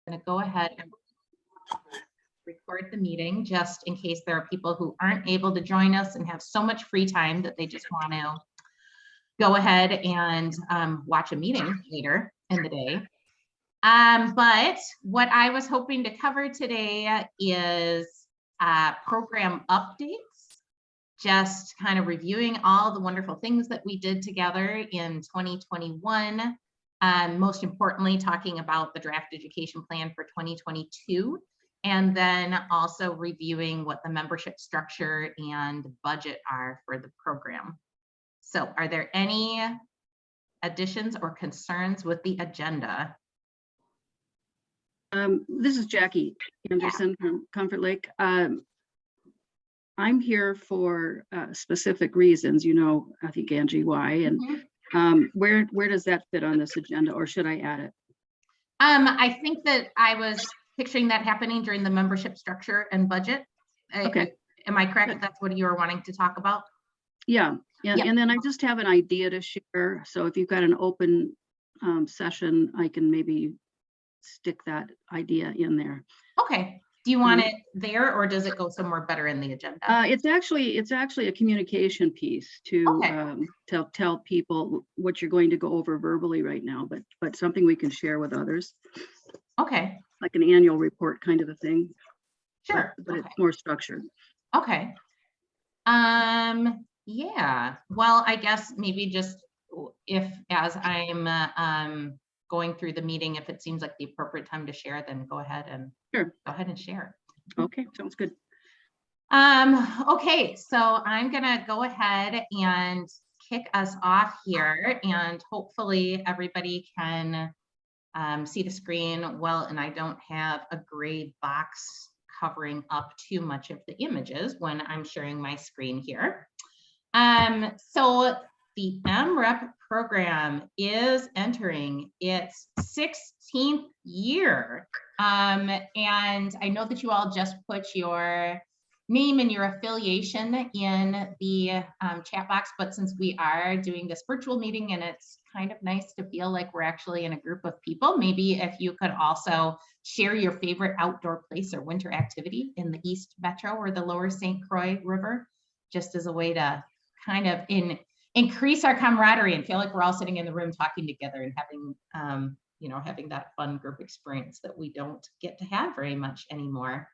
going to go ahead and record the meeting just in case there are people who aren't able to join us and have so much free time that they just want to go ahead and watch a meeting later in the day. But what I was hoping to cover today is program updates, just kind of reviewing all the wonderful things that we did together in 2021. Most importantly, talking about the draft education plan for 2022, and then also reviewing what the membership structure and budget are for the program. So are there any additions or concerns with the agenda? This is Jackie Anderson from Comfort Lake. I'm here for specific reasons, you know, I think Angie, why, and where does that fit on this agenda, or should I add it? I think that I was picturing that happening during the membership structure and budget. Okay. Am I correct? Good. That's what you were wanting to talk about? Yeah. And then I just have an idea to share. So if you've got an open session, I can maybe stick that idea in there. Okay. Do you want it there, or does it go somewhere better in the agenda? It's actually a communication piece to tell people what you're going to go over verbally right now, but something we can share with others. Okay. Like an annual report kind of a thing. Sure. But it's more structured. Okay. Yeah. Well, I guess maybe just if as I'm going through the meeting, if it seems like the appropriate time to share, then go ahead and share. Okay, sounds good. Okay, so I'm gonna go ahead and kick us off here, and hopefully everybody can see the screen well, and I don't have a gray box covering up too much of the images when I'm sharing my screen here. So the EMWREP program is entering its 16th year. And I know that you all just put your name and your affiliation in the chat box, but since we are doing this virtual meeting and it's kind of nice to feel like we're actually in a group of people, maybe if you could also share your favorite outdoor place or winter activity in the East Metro or the Lower St. Croix River, just as a way to kind of increase our camaraderie and feel like we're all sitting in the room talking together and having, you know, having that fun group experience that we don't get to have very much anymore.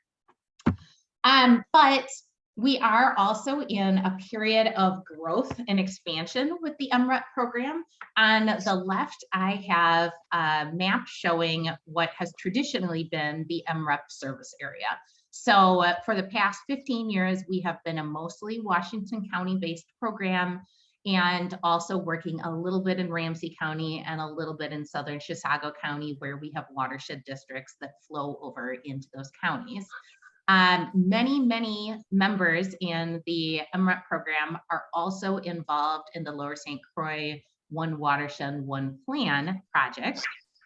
But we are also in a period of growth and expansion with the EMWREP program. On the left, I have a map showing what has traditionally been the EMWREP service area. So for the past 15 years, we have been a mostly Washington County-based program, and also working a little bit in Ramsey County and a little bit in southern Chisago County, where we have watershed districts that flow over into those counties. Many members in the EMWREP program are also involved in the Lower St. Croix One Watershed, One Plan project.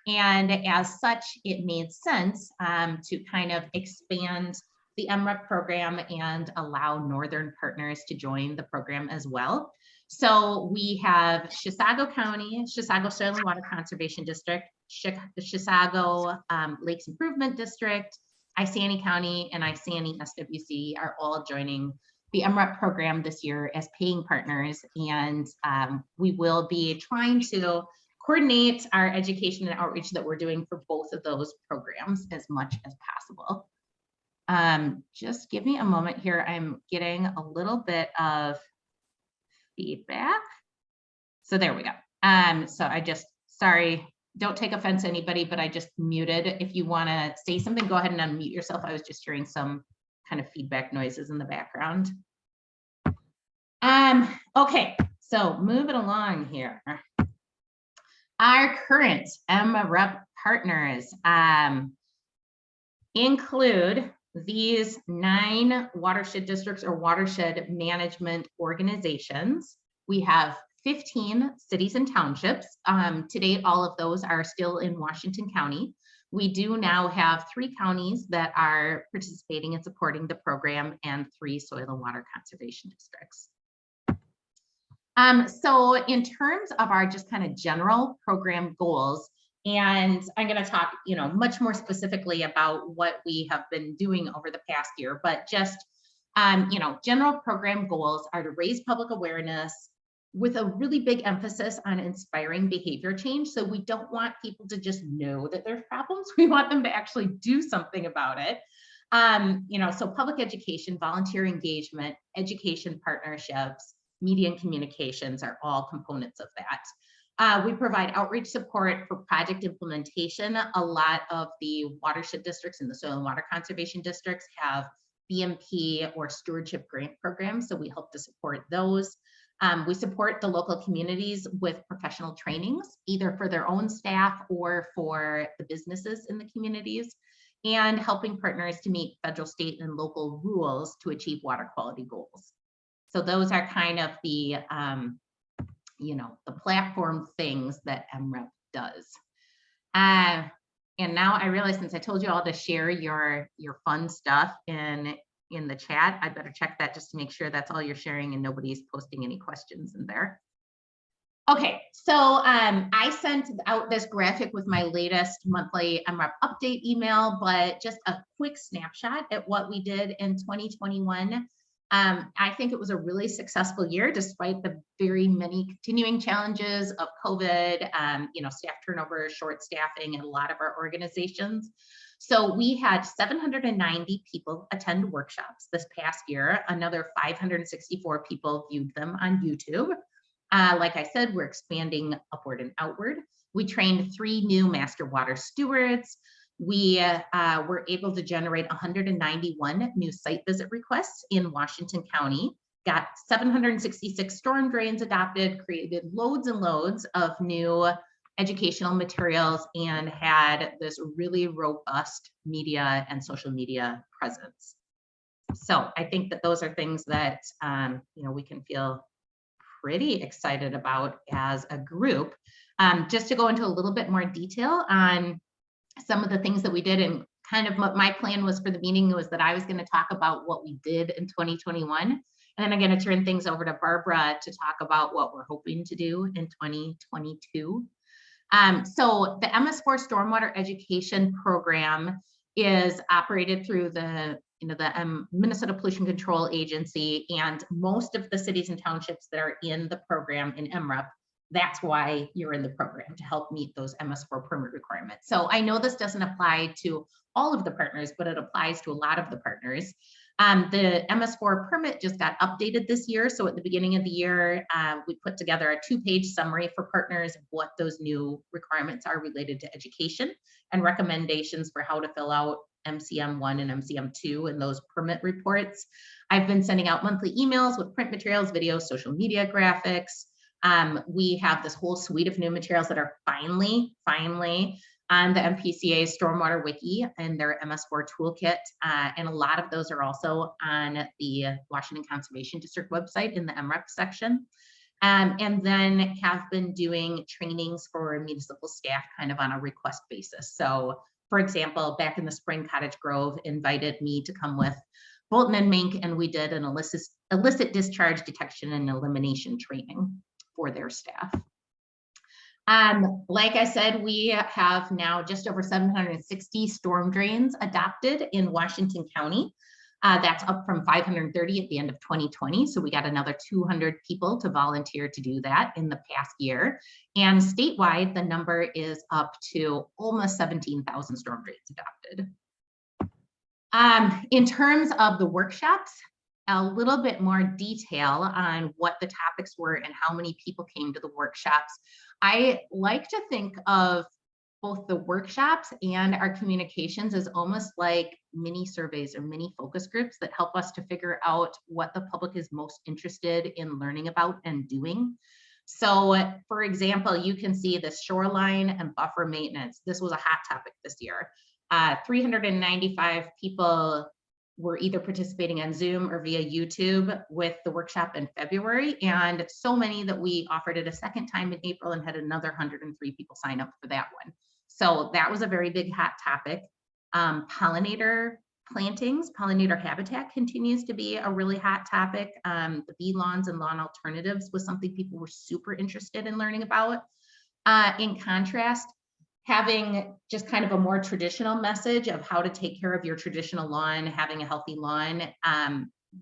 And as such, it made sense to kind of expand the EMWREP program and allow northern partners to join the program as well. So we have Chisago County, Chisago Soil and Water Conservation District, the Chisago Lakes Improvement District, Isani County, and Isani SWC are all joining the EMWREP program this year as paying partners. And we will be trying to coordinate our education and outreach that we're doing for both of those programs as much as possible. Just give me a moment here. I'm getting a little bit of feedback. So there we go. So I just, sorry, don't take offense to anybody, but I just muted. If you want to say something, go ahead and unmute yourself. I was just hearing some kind of feedback noises in the background. Okay, so moving along here. Our current EMWREP partners include these 9 watershed districts or watershed management organizations. We have 15 cities and townships. To date, all of those are still in Washington County. We do now have 3 counties that are participating and supporting the program and 3 soil and water conservation districts. So in terms of our just kind of general program goals And I'm going to talk, much more specifically about what we have been doing over the past year, but just, general program goals are to raise public awareness with a really big emphasis on inspiring behavior change. So we don't want people to just know that there's problems. We want them to actually do something about it. So public education, volunteer engagement, education partnerships, media and communications are all components of that. We provide outreach support for project implementation. A lot of the watershed districts and the soil and water conservation districts have BMP or stewardship grant programs, so we help to support those. We support the local communities with professional trainings, either for their own staff or for the businesses in the communities, and helping partners to meet federal, state, and local rules to achieve water quality goals. So those are kind of the the platform things that EMWREP does. And now I realize, since I told you all to share your fun stuff in the chat, I better check that just to make sure that's all you're sharing and nobody's posting any questions in there. Okay, so I sent out this graphic with my latest monthly EMWREP update email, but just a quick snapshot at what we did in 2021. I think it was a really successful year, despite the very many continuing challenges of COVID, staff turnover, short staffing in a lot of our organizations. So we had 790 people attend workshops this past year. Another 564 people viewed them on YouTube. Like I said, we're expanding upward and outward. We trained 3 new master water stewards. We were able to generate 191 new site visit requests in Washington County, got 766 storm drains adopted, created loads and loads of new educational materials, and had this really robust media and social media presence. So I think that those are things that we can feel pretty excited about as a group. Just to go into a little bit more detail on some of the things that we did, and kind of what my plan was for the meeting was that I was going to talk about what we did in 2021, and then I'm going to turn things over to Barbara to talk about what we're hoping to do in 2022. So the MS4 Stormwater Education Program is operated through the Minnesota Pollution Control Agency, and most of the cities and townships that are in the program in EMWREP, that's why you're in the program, to help meet those MS4 permit requirements. So I know this doesn't apply to all of the partners, but it applies to a lot of the partners. The MS4 permit just got updated this year. So at the beginning of the year, we put together a 2-page summary for partners of what those new requirements are related to education, and recommendations for how to fill out MCM1 and MCM2 and those permit reports. I've been sending out monthly emails with print materials, videos, social media graphics. We have this whole suite of new materials that are finally on the MPCA Stormwater Wiki and their MS4 toolkit. And a lot of those are also on the Washington Conservation District website in the EMWREP section. And then have been doing trainings for municipal staff kind of on a request basis. So for example, back in the spring, Cottage Grove invited me to come with Bolton and Mink, and we did an illicit discharge detection and elimination training for their staff. Like I said, we have now just over 760 storm drains adopted in Washington County. That's up from 530 at the end of 2020. So we got another 200 people to volunteer to do that in the past year. And statewide, the number is up to almost 17,000 storm drains adopted. In terms of the workshops, a little bit more detail on what the topics were and how many people came to the workshops. I like to think of both the workshops and our communications as almost like mini surveys or mini focus groups that help us to figure out what the public is most interested in learning about and doing. So for example, you can see the shoreline and buffer maintenance. This was a hot topic this year. 395 people were either participating on Zoom or via YouTube with the workshop in February, and so many that we offered it a second time in April and had another 103 people sign up for that one. So that was a very big hot topic. Pollinator plantings, pollinator habitat continues to be a really hot topic. The bee lawns and lawn alternatives was something people were super interested in learning about. In contrast, having just kind of a more traditional message of how to take care of your traditional lawn, having a healthy lawn,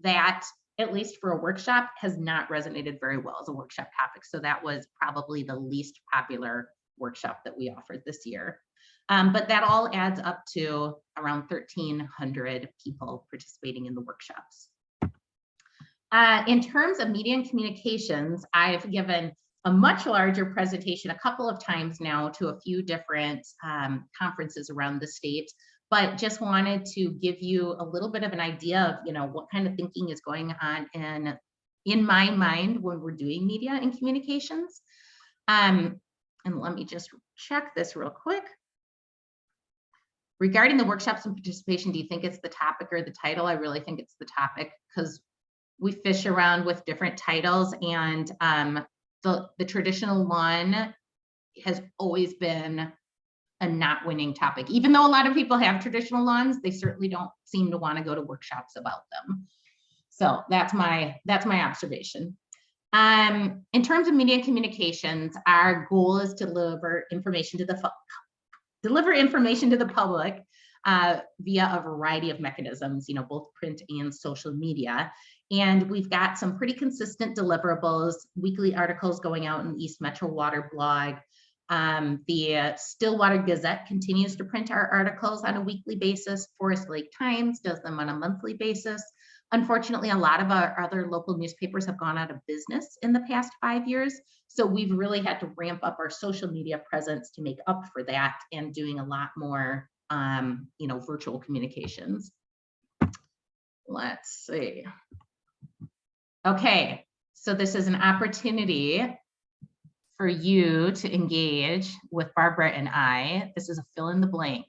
that, at least for a workshop, has not resonated very well as a workshop topic. So that was probably the least popular workshop that we offered this year. But that all adds up to around 1,300 people participating in the workshops. In terms of media and communications, I've given a much larger presentation a couple of times now to a few different conferences around the state, but just wanted to give you a little bit of an idea of, you know, what kind of thinking is going on in my mind when we're doing media and communications. And let me just check this real quick. Regarding the workshops and participation, do you think it's the topic or the title? I really think it's the topic, because we fish around with different titles, and the traditional lawn has always been a not winning topic. Even though a lot of people have traditional lawns, they certainly don't seem to want to go to workshops about them. So that's my observation. In terms of media and communications, our goal is to deliver information to the public via a variety of mechanisms, you know, both print and social media. And we've got some pretty consistent deliverables, weekly articles going out in the East Metro Water blog. The Stillwater Gazette continues to print our articles on a weekly basis. Forest Lake Times does them on a monthly basis. Unfortunately, a lot of our other local newspapers have gone out of business in the past 5 years. So we've really had to ramp up our social media presence to make up for that, and doing a lot more, you know, virtual communications. Let's see. Okay, so this is an opportunity for you to engage with Barbara and I. This is a fill in the blank.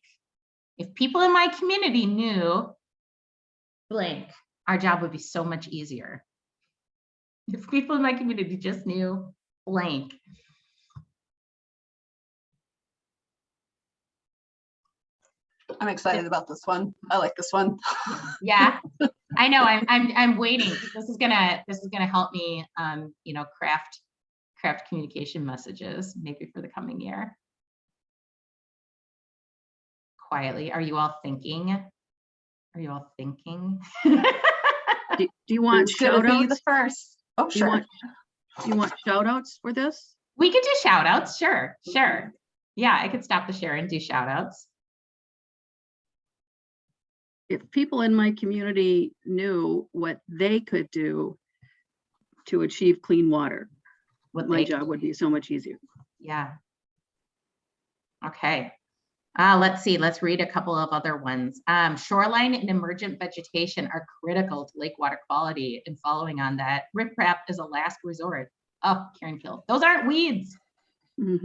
If people in my community knew blank, our job would be so much easier. If people in my community just knew blank. I'm excited about this one. I like this one. Yeah, I know. I'm waiting. This is gonna help me, you know, craft communication messages maybe for the coming year. Quietly, are you all thinking? Are you all thinking? Do you want shout outs? The first. Oh, sure. Do you want shout outs for this? We could do shout outs. Sure. Yeah, I could stop the share and do shout outs. If people in my community knew what they could do to achieve clean water, my job would be so much easier. Yeah. Okay. Let's see. Let's read a couple of other ones. Shoreline and emergent vegetation are critical to lake water quality. And following on that, riprap is a last resort. Oh, Karen Kill. Those aren't weeds.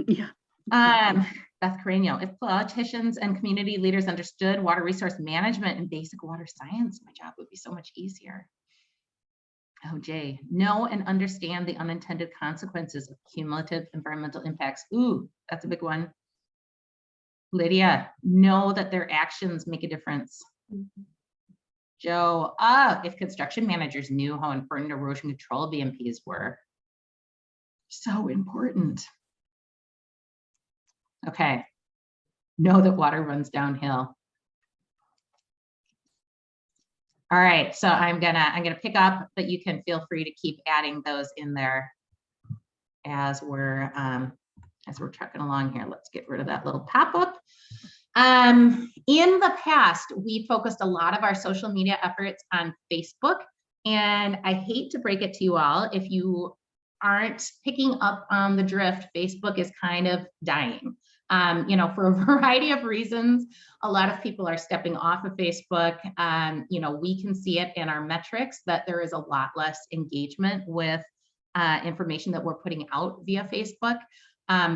Yeah. Beth Carreño, if politicians and community leaders understood water resource management and basic water science, my job would be so much easier. Oh, Jay, know and understand the unintended consequences of cumulative environmental impacts. Ooh, that's a big one. Lydia, know that their actions make a difference. Joe, if construction managers knew how important erosion control BMPs were. So important. Okay, know that water runs downhill. All right, so I'm gonna pick up, but you can feel free to keep adding those in there as we're trucking along here. Let's get rid of that little pop-up. In the past, we focused a lot of our social media efforts on Facebook, and I hate to break it to you all, if you aren't picking up on the drift, Facebook is kind of dying. You know, for a variety of reasons, a lot of people are stepping off of Facebook. You know, we can see it in our metrics that there is a lot less engagement with information that we're putting out via Facebook.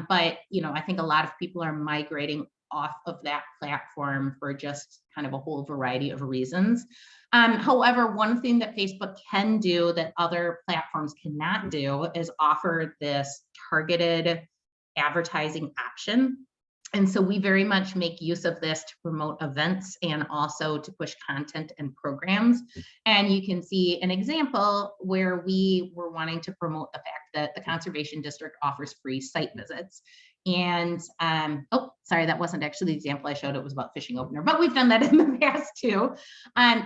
But, you know, I think a lot of people are migrating off of that platform for just kind of a whole variety of reasons. However, one thing that Facebook can do that other platforms cannot do is offer this targeted advertising option. And so we very much make use of this to promote events and also to push content and programs. And you can see an example where we were wanting to promote the fact that the Conservation District offers free site visits. And oh, sorry, that wasn't actually the example I showed. It was about fishing opener, but we've done that in the past too.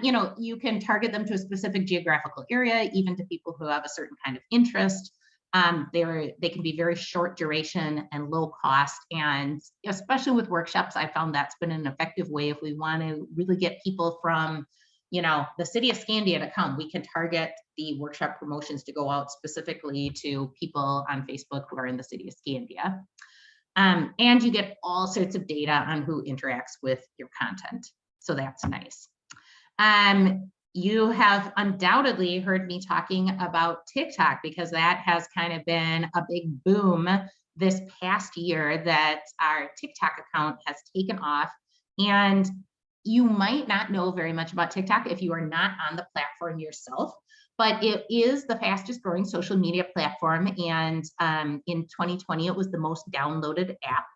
You know, you can target them to a specific geographical area, even to people who have a certain kind of interest. They can be very short duration and low cost. And especially with workshops, I found that's been an effective way if we want to really get people from, you know, the city of Scandia to come. We can target the workshop promotions to go out specifically to people on Facebook who are in the city of Scandia. And you get all sorts of data on who interacts with your content. So that's nice. You have undoubtedly heard me talking about TikTok because that has kind of been a big boom this past year that our TikTok account has taken off. And you might not know very much about TikTok if you are not on the platform yourself, but it is the fastest growing social media platform. And in 2020, it was the most downloaded app.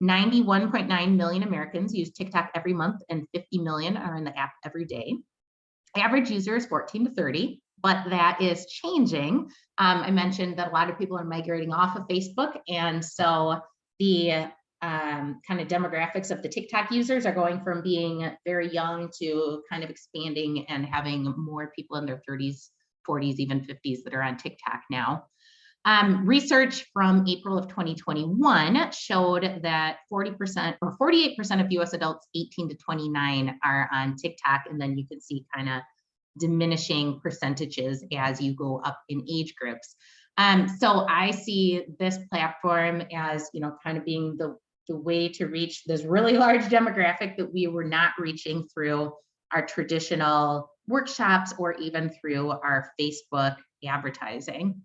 91.9 million Americans use TikTok every month and 50 million are in the app every day. Average user is 14 to 30, but that is changing. I mentioned that a lot of people are migrating off of Facebook. And so the kind of demographics of the TikTok users are going from being very young to kind of expanding and having more people in their 30s, 40s, even 50s that are on TikTok now. Research from April of 2021 showed that 40% or 48% of US adults 18 to 29 are on TikTok, and then you can see kind of diminishing percentages as you go up in age groups. So I see this platform as, you know, kind of being the way to reach this really large demographic that we were not reaching through our traditional workshops or even through our Facebook advertising.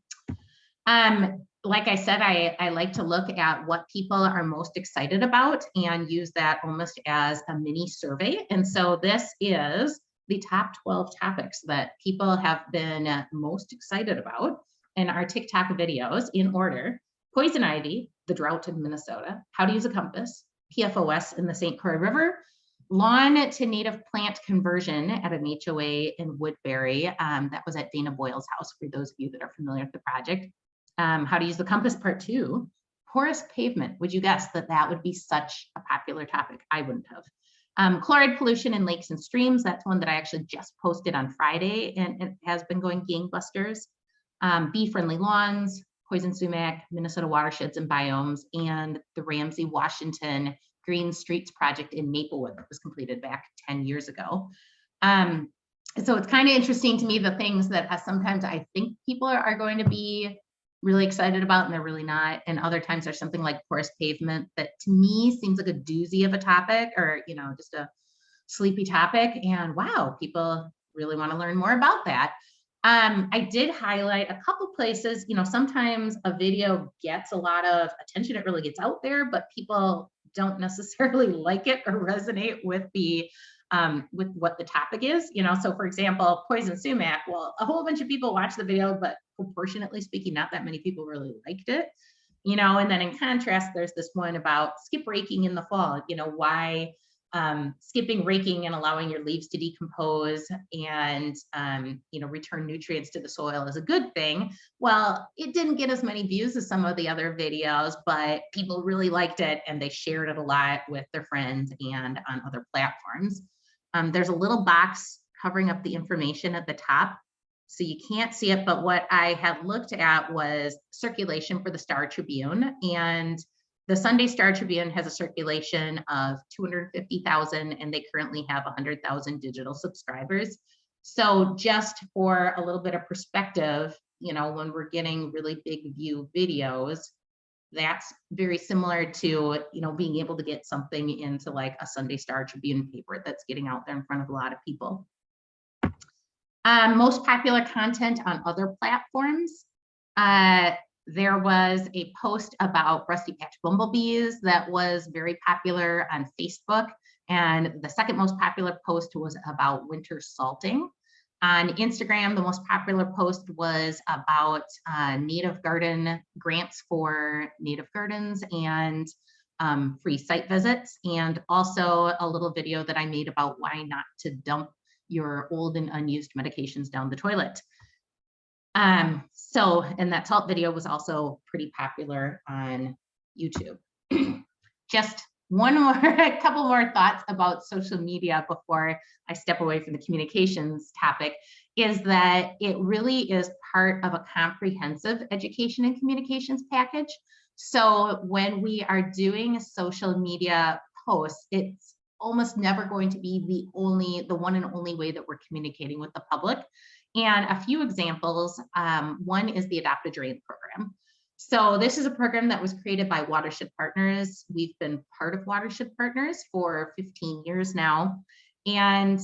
Like I said, I like to look at what people are most excited about and use that almost as a mini survey. And so this is the top 12 topics that people have been most excited about in our TikTok videos in order: poison ivy, the drought in Minnesota, how to use a compass, PFOS in the St. Croix River, lawn to native plant conversion at an HOA in Woodbury. That was at Dana Boyle's house, for those of you that are familiar with the project. How to use the compass, part 2. Porous pavement. Would you guess that that would be such a popular topic? I wouldn't have. Chloride pollution in lakes and streams. That's one that I actually just posted on Friday, and it has been going gangbusters. Bee-friendly lawns, poison sumac, Minnesota watersheds and biomes, and the Ramsey, Washington Green Streets project in Maplewood that was completed back 10 years ago. So it's kind of interesting to me, the things that sometimes I think people are going to be really excited about and they're really not. And other times there's something like porous pavement that to me seems like a doozy of a topic, or, you know, just a sleepy topic. And wow, people really want to learn more about that. I did highlight a couple places. You know, sometimes a video gets a lot of attention, it really gets out there, but people don't necessarily like it or resonate with the with what the topic is, you know. So for example, poison sumac, well, a whole bunch of people watched the video, but proportionately speaking, not that many people really liked it, you know. And then in contrast, there's this one about skip raking in the fall, you know, why skipping raking and allowing your leaves to decompose and you know, return nutrients to the soil is a good thing. Well, it didn't get as many views as some of the other videos, but people really liked it and they shared it a lot with their friends and on other platforms. There's a little box covering up the information at the top, so you can't see it, but what I had looked at was circulation for the Star Tribune, and the Sunday Star Tribune has a circulation of 250,000, and they currently have 100,000 digital subscribers. So just for a little bit of perspective, you know, when we're getting really big view videos, that's very similar to, you know, being able to get something into like a Sunday Star Tribune paper that's getting out there in front of a lot of people. Most popular content on other platforms. There was a post about rusty patch bumblebees that was very popular on Facebook. And the second most popular post was about winter salting. On Instagram, the most popular post was about native garden grants for native gardens and free site visits, and also a little video that I made about why not to dump your old and unused medications down the toilet. And that salt video was also pretty popular on YouTube. just a couple more thoughts about social media before I step away from the communications topic, is that it really is part of a comprehensive education and communications package. So when we are doing social media posts, it's almost never going to be the one and only way that we're communicating with the public. And a few examples, one is the Adopt a Drain program. So this is a program that was created by Watershed Partners. We've been part of Watershed Partners for 15 years now. And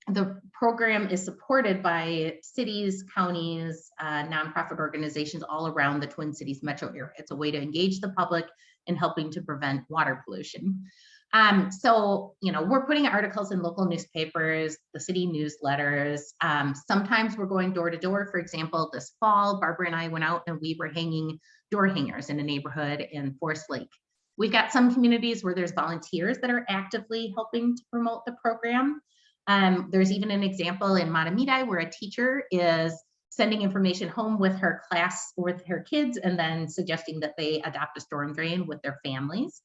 the program is supported by cities, counties, nonprofit organizations all around the Twin Cities metro area. It's a way to engage the public in helping to prevent water pollution. So, we're putting articles in local newspapers, the city newsletters. Sometimes we're going door to door. For example, this fall, Barbara and I went out and we were hanging door hangers in a neighborhood in Forest Lake. We've got some communities where there's volunteers that are actively helping to promote the program. There's even an example in Matamidi where a teacher is sending information home with her class, with her kids, and then suggesting that they adopt a storm drain with their families.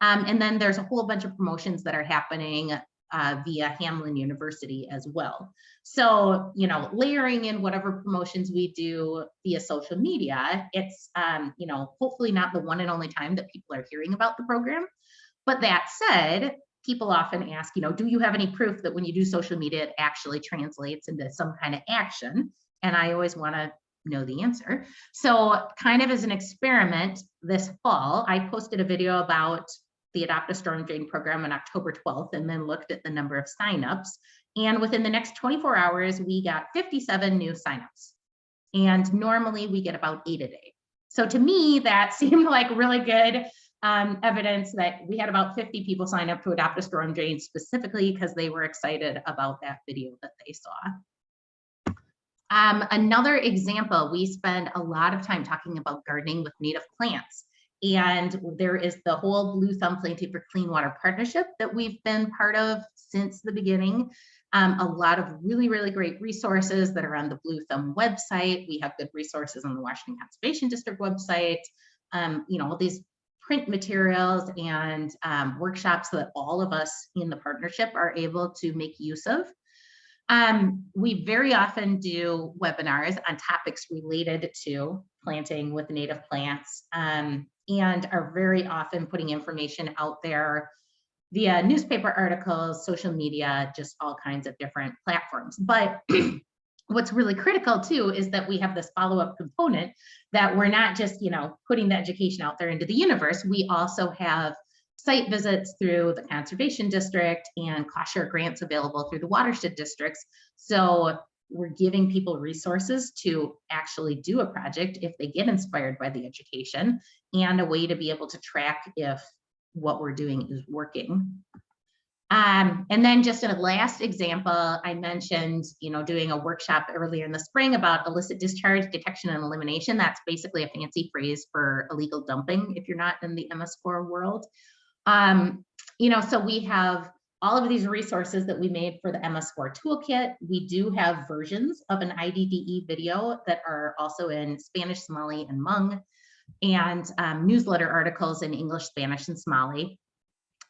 And then there's a whole bunch of promotions that are happening via Hamline University as well. So, layering in whatever promotions we do via social media, it's, hopefully not the one and only time that people are hearing about the program. But that said, people often ask, do you have any proof that when you do social media, it actually translates into some kind of action? And I always want to know the answer. So kind of as an experiment this fall, I posted a video about the Adopt a Storm Drain program on October 12th, and then looked at the number of signups. And within the next 24 hours, we got 57 new signups. And normally we get about 8 a day. So to me, that seemed like really good evidence that we had about 50 people sign up to adopt a storm drain specifically because they were excited about that video that they saw. Another example, we spend a lot of time talking about gardening with native plants. And there is the whole Blue Thumb Planting for Clean Water partnership that we've been part of since the beginning. A lot of really, really great resources that are on the Blue Thumb website. We have good resources on the Washington Conservation District website. All these print materials and workshops that all of us in the partnership are able to make use of. We very often do webinars on topics related to planting with native plants, and are very often putting information out there via newspaper articles, social media, just all kinds of different platforms. But what's really critical too is that we have this follow-up component, that we're not just putting the education out there into the universe. We also have site visits through the Conservation District and cost share grants available through the watershed districts. So we're giving people resources to actually do a project if they get inspired by the education, and a way to be able to track if what we're doing is working. And then just a last example, I mentioned, doing a workshop earlier in the spring about illicit discharge detection and elimination. That's basically a fancy phrase for illegal dumping if you're not in the MS4 world. So we have all of these resources that we made for the MS4 toolkit. We do have versions of an IDDE video that are also in Spanish, Somali, and Hmong, and newsletter articles in English, Spanish, and Somali.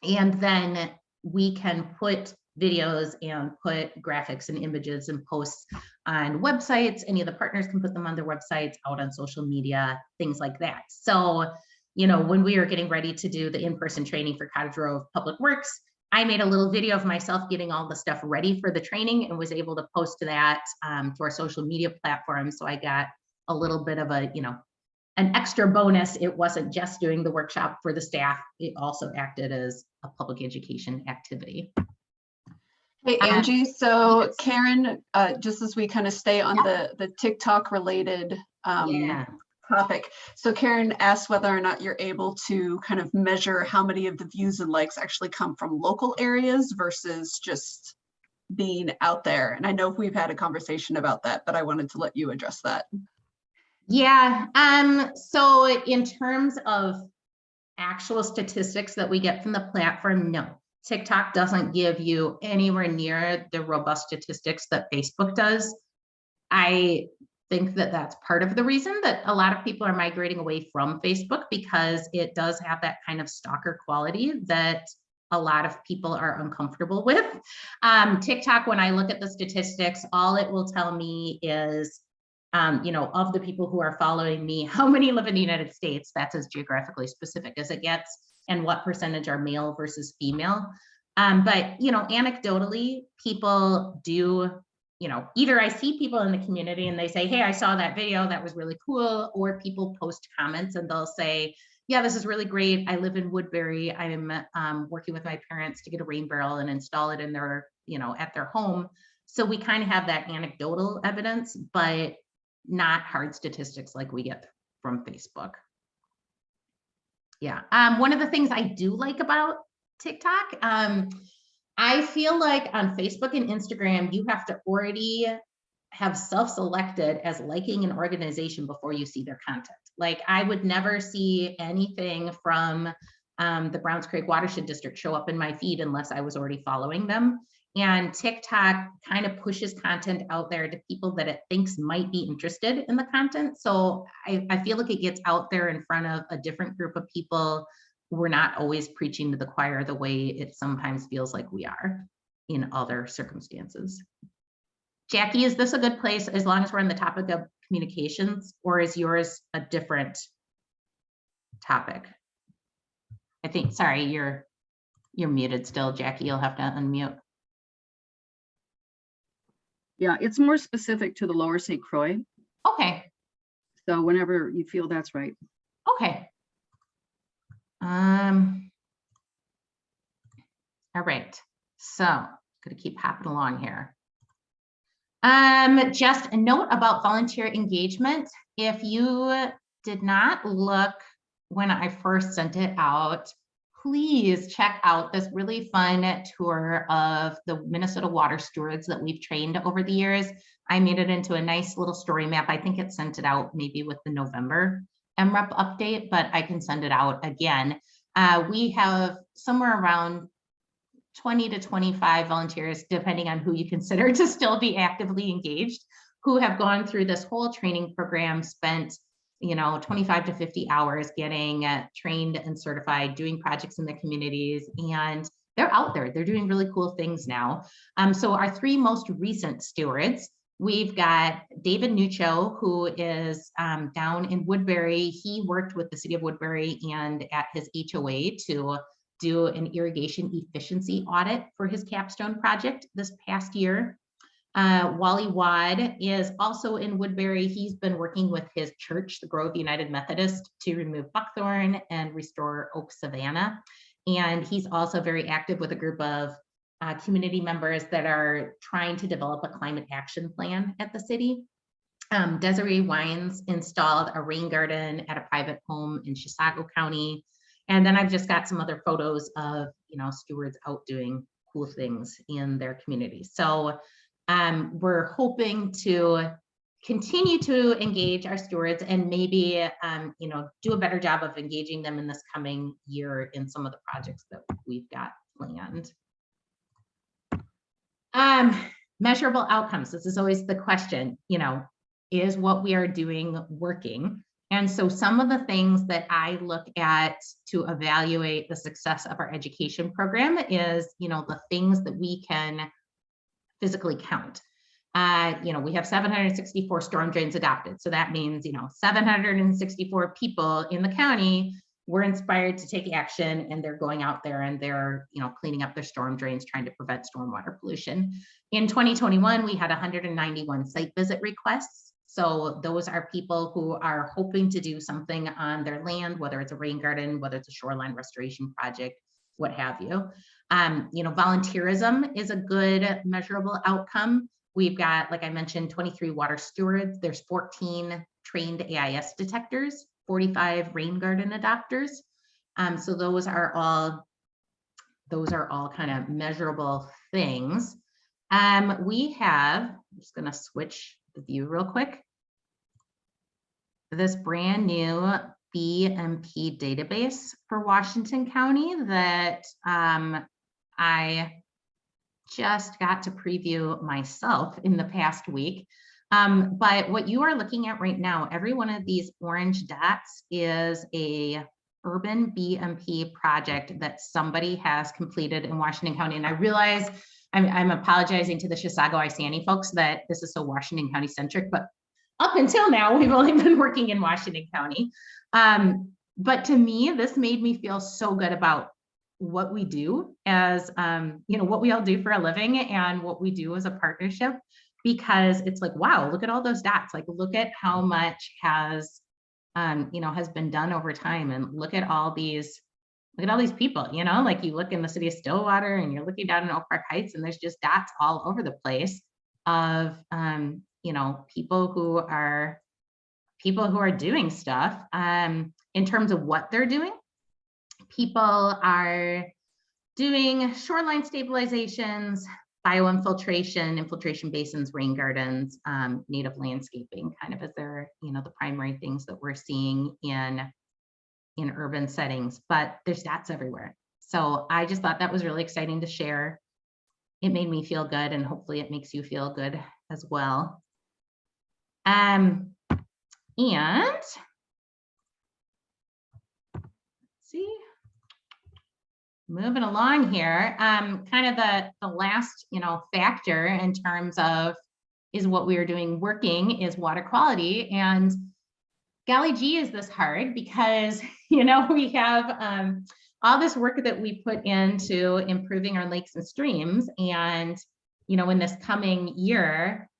And then we can put videos and put graphics and images and posts on websites. Any of the partners can put them on their websites, out on social media, things like that. So, when we are getting ready to do the in-person training for Cottage Grove Public Works, I made a little video of myself getting all the stuff ready for the training and was able to post that to our social media platform. So I got a little bit of a, an extra bonus. It wasn't just doing the workshop for the staff. It also acted as a public education activity. Hey, Angie, so yes. Karen, just as we kind of stay on the TikTok related topic. So Karen asked whether or not you're able to kind of measure how many of the views and likes actually come from local areas versus just being out there. And I know we've had a conversation about that, but I wanted to let you address that. Yeah, so in terms of actual statistics that we get from the platform, no. TikTok doesn't give you anywhere near the robust statistics that Facebook does. I think that that's part of the reason that a lot of people are migrating away from Facebook, because it does have that kind of stalker quality that a lot of people are uncomfortable with. TikTok, when I look at the statistics, all it will tell me is, of the people who are following me, how many live in the United States. That's as geographically specific as it gets, and what percentage are male versus female. But, anecdotally, people do, either I see people in the community and they say, hey, I saw that video, that was really cool, or people post comments and they'll say, yeah, this is really great. I live in Woodbury. I'm working with my parents to get a rain barrel and install it in their, at their home. So we kind of have that anecdotal evidence, but not hard statistics like we get from Facebook. Yeah. One of the things I do like about TikTok, I feel like on Facebook and Instagram, you have to already have self-selected as liking an organization before you see their content. Like, I would never see anything from the Browns Creek Watershed District show up in my feed unless I was already following them. And TikTok kind of pushes content out there to people that it thinks might be interested in the content. So I feel like it gets out there in front of a different group of people. We're not always preaching to the choir the way it sometimes feels like we are in other circumstances. Jackie, is this a good place as long as we're on the topic of communications, or is yours a different topic? I think, sorry, you're muted still, Jackie. You'll have to unmute. Yeah, it's more specific to the Lower St. Croix. Okay. So whenever you feel that's right. Okay. All right. So gonna keep hopping along here. Just a note about volunteer engagement. If you did not look when I first sent it out, please check out this really fun tour of the Minnesota water stewards that we've trained over the years. I made it into a nice little story map. I think it sent it out maybe with the November EMWREP update, but I can send it out again. We have somewhere around 20 to 25 volunteers, depending on who you consider to still be actively engaged, who have gone through this whole training program, spent 25 to 50 hours getting trained and certified, doing projects in the communities, and they're out there. They're doing really cool things now. So our three most recent stewards, we've got David Nuccio, who is down in Woodbury. He worked with the city of Woodbury and at his HOA to do an irrigation efficiency audit for his capstone project this past year. Wally Wad is also in Woodbury. He's been working with his church, the Grove United Methodist, to remove buckthorn and restore Oak Savanna. And he's also very active with a group of community members that are trying to develop a climate action plan at the city. Desiree Wines installed a rain garden at a private home in Chisago County. And then I've just got some other photos of, stewards out doing cool things in their community. So we're hoping to continue to engage our stewards and maybe, do a better job of engaging them in this coming year in some of the projects that we've got planned. Measurable outcomes. This is always the question, is what we are doing working? And so some of the things that I look at to evaluate the success of our education program is, the things that we can physically count. We have 764 storm drains adopted. So that means, 764 people in the county were inspired to take action, and they're going out there and they're, cleaning up their storm drains, trying to prevent stormwater pollution. In 2021, we had 191 site visit requests. So those are people who are hoping to do something on their land, whether it's a rain garden, whether it's a shoreline restoration project, what have you. Volunteerism is a good measurable outcome. We've got, like I mentioned, 23 water stewards. There's 14 trained AIS detectors, 45 rain garden adopters. So those are all kind of measurable things. We have, I'm just going to switch the view real quick. This brand new BMP database for Washington County that I just got to preview myself in the past week. But what you are looking at right now, every one of these orange dots is a urban BMP project that somebody has completed in Washington County. And I realize I'm apologizing to the Chisago-Isani folks that this is so Washington County centric, but up until now, we've only been working in Washington County. But to me, this made me feel so good about what we do as, what we all do for a living and what we do as a partnership, because it's like, wow, look at all those dots. Like, look at how much has been done over time, and look at all these people, like you look in the city of Stillwater and you're looking down in Oak Park Heights and there's just dots all over the place of, people who are doing stuff. In terms of what they're doing, people are doing shoreline stabilizations, bioinfiltration, infiltration basins, rain gardens, native landscaping, kind of as their, the primary things that we're seeing in urban settings, but there's dots everywhere. So I just thought that was really exciting to share. It made me feel good, and hopefully it makes you feel good as well. And let's see, moving along here, kind of the last, factor in terms of is what we are doing working is water quality. And golly gee, is this hard, because, we have all this work that we put into improving our lakes and streams. And, in this coming year,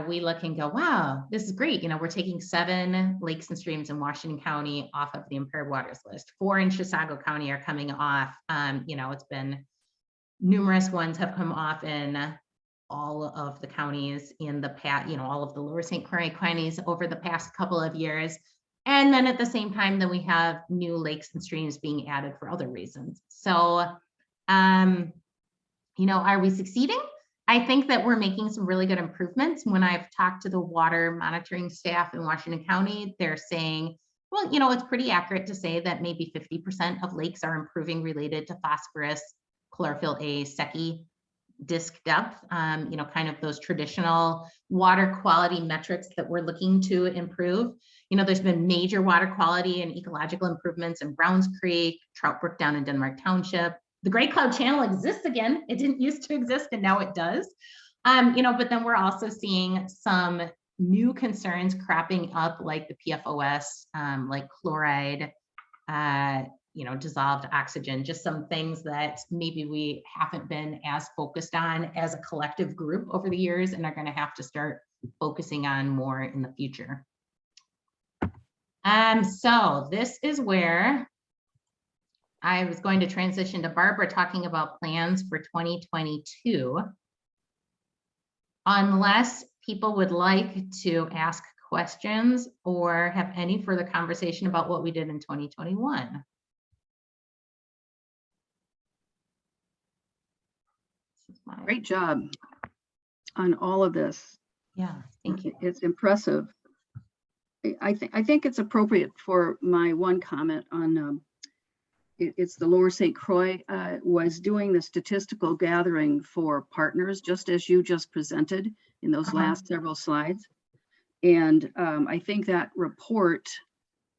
we look and go, wow, this is great. We're taking 7 lakes and streams in Washington County off of the impaired waters list. 4 in Chisago County are coming off. It's been numerous ones have come off in all of the counties in the past, all of the lower St. Croix counties over the past couple of years. And then at the same time that we have new lakes and streams being added for other reasons. So, are we succeeding? I think that we're making some really good improvements. When I've talked to the water monitoring staff in Washington County, they're saying, well, it's pretty accurate to say that maybe 50% of lakes are improving related to phosphorus, chlorophyll A, SECI, disc depth, kind of those traditional water quality metrics that we're looking to improve. There's been major water quality and ecological improvements in Browns Creek, Trout Brook down in Denmark Township. The Great Cloud Channel exists again. It didn't used to exist, and now it does. But then we're also seeing some new concerns cropping up, like the PFOS, like chloride, dissolved oxygen, just some things that maybe we haven't been as focused on as a collective group over the years, and are going to have to start focusing on more in the future. So this is where I was going to transition to Barbara talking about plans for 2022. Unless people would like to ask questions or have any further conversation about what we did in 2021. Great job on all of this. Yeah, thank you. It's impressive. I think it's appropriate for my one comment on it's the Lower St. Croix was doing the statistical gathering for partners, just as you just presented in those last several slides. And I think that report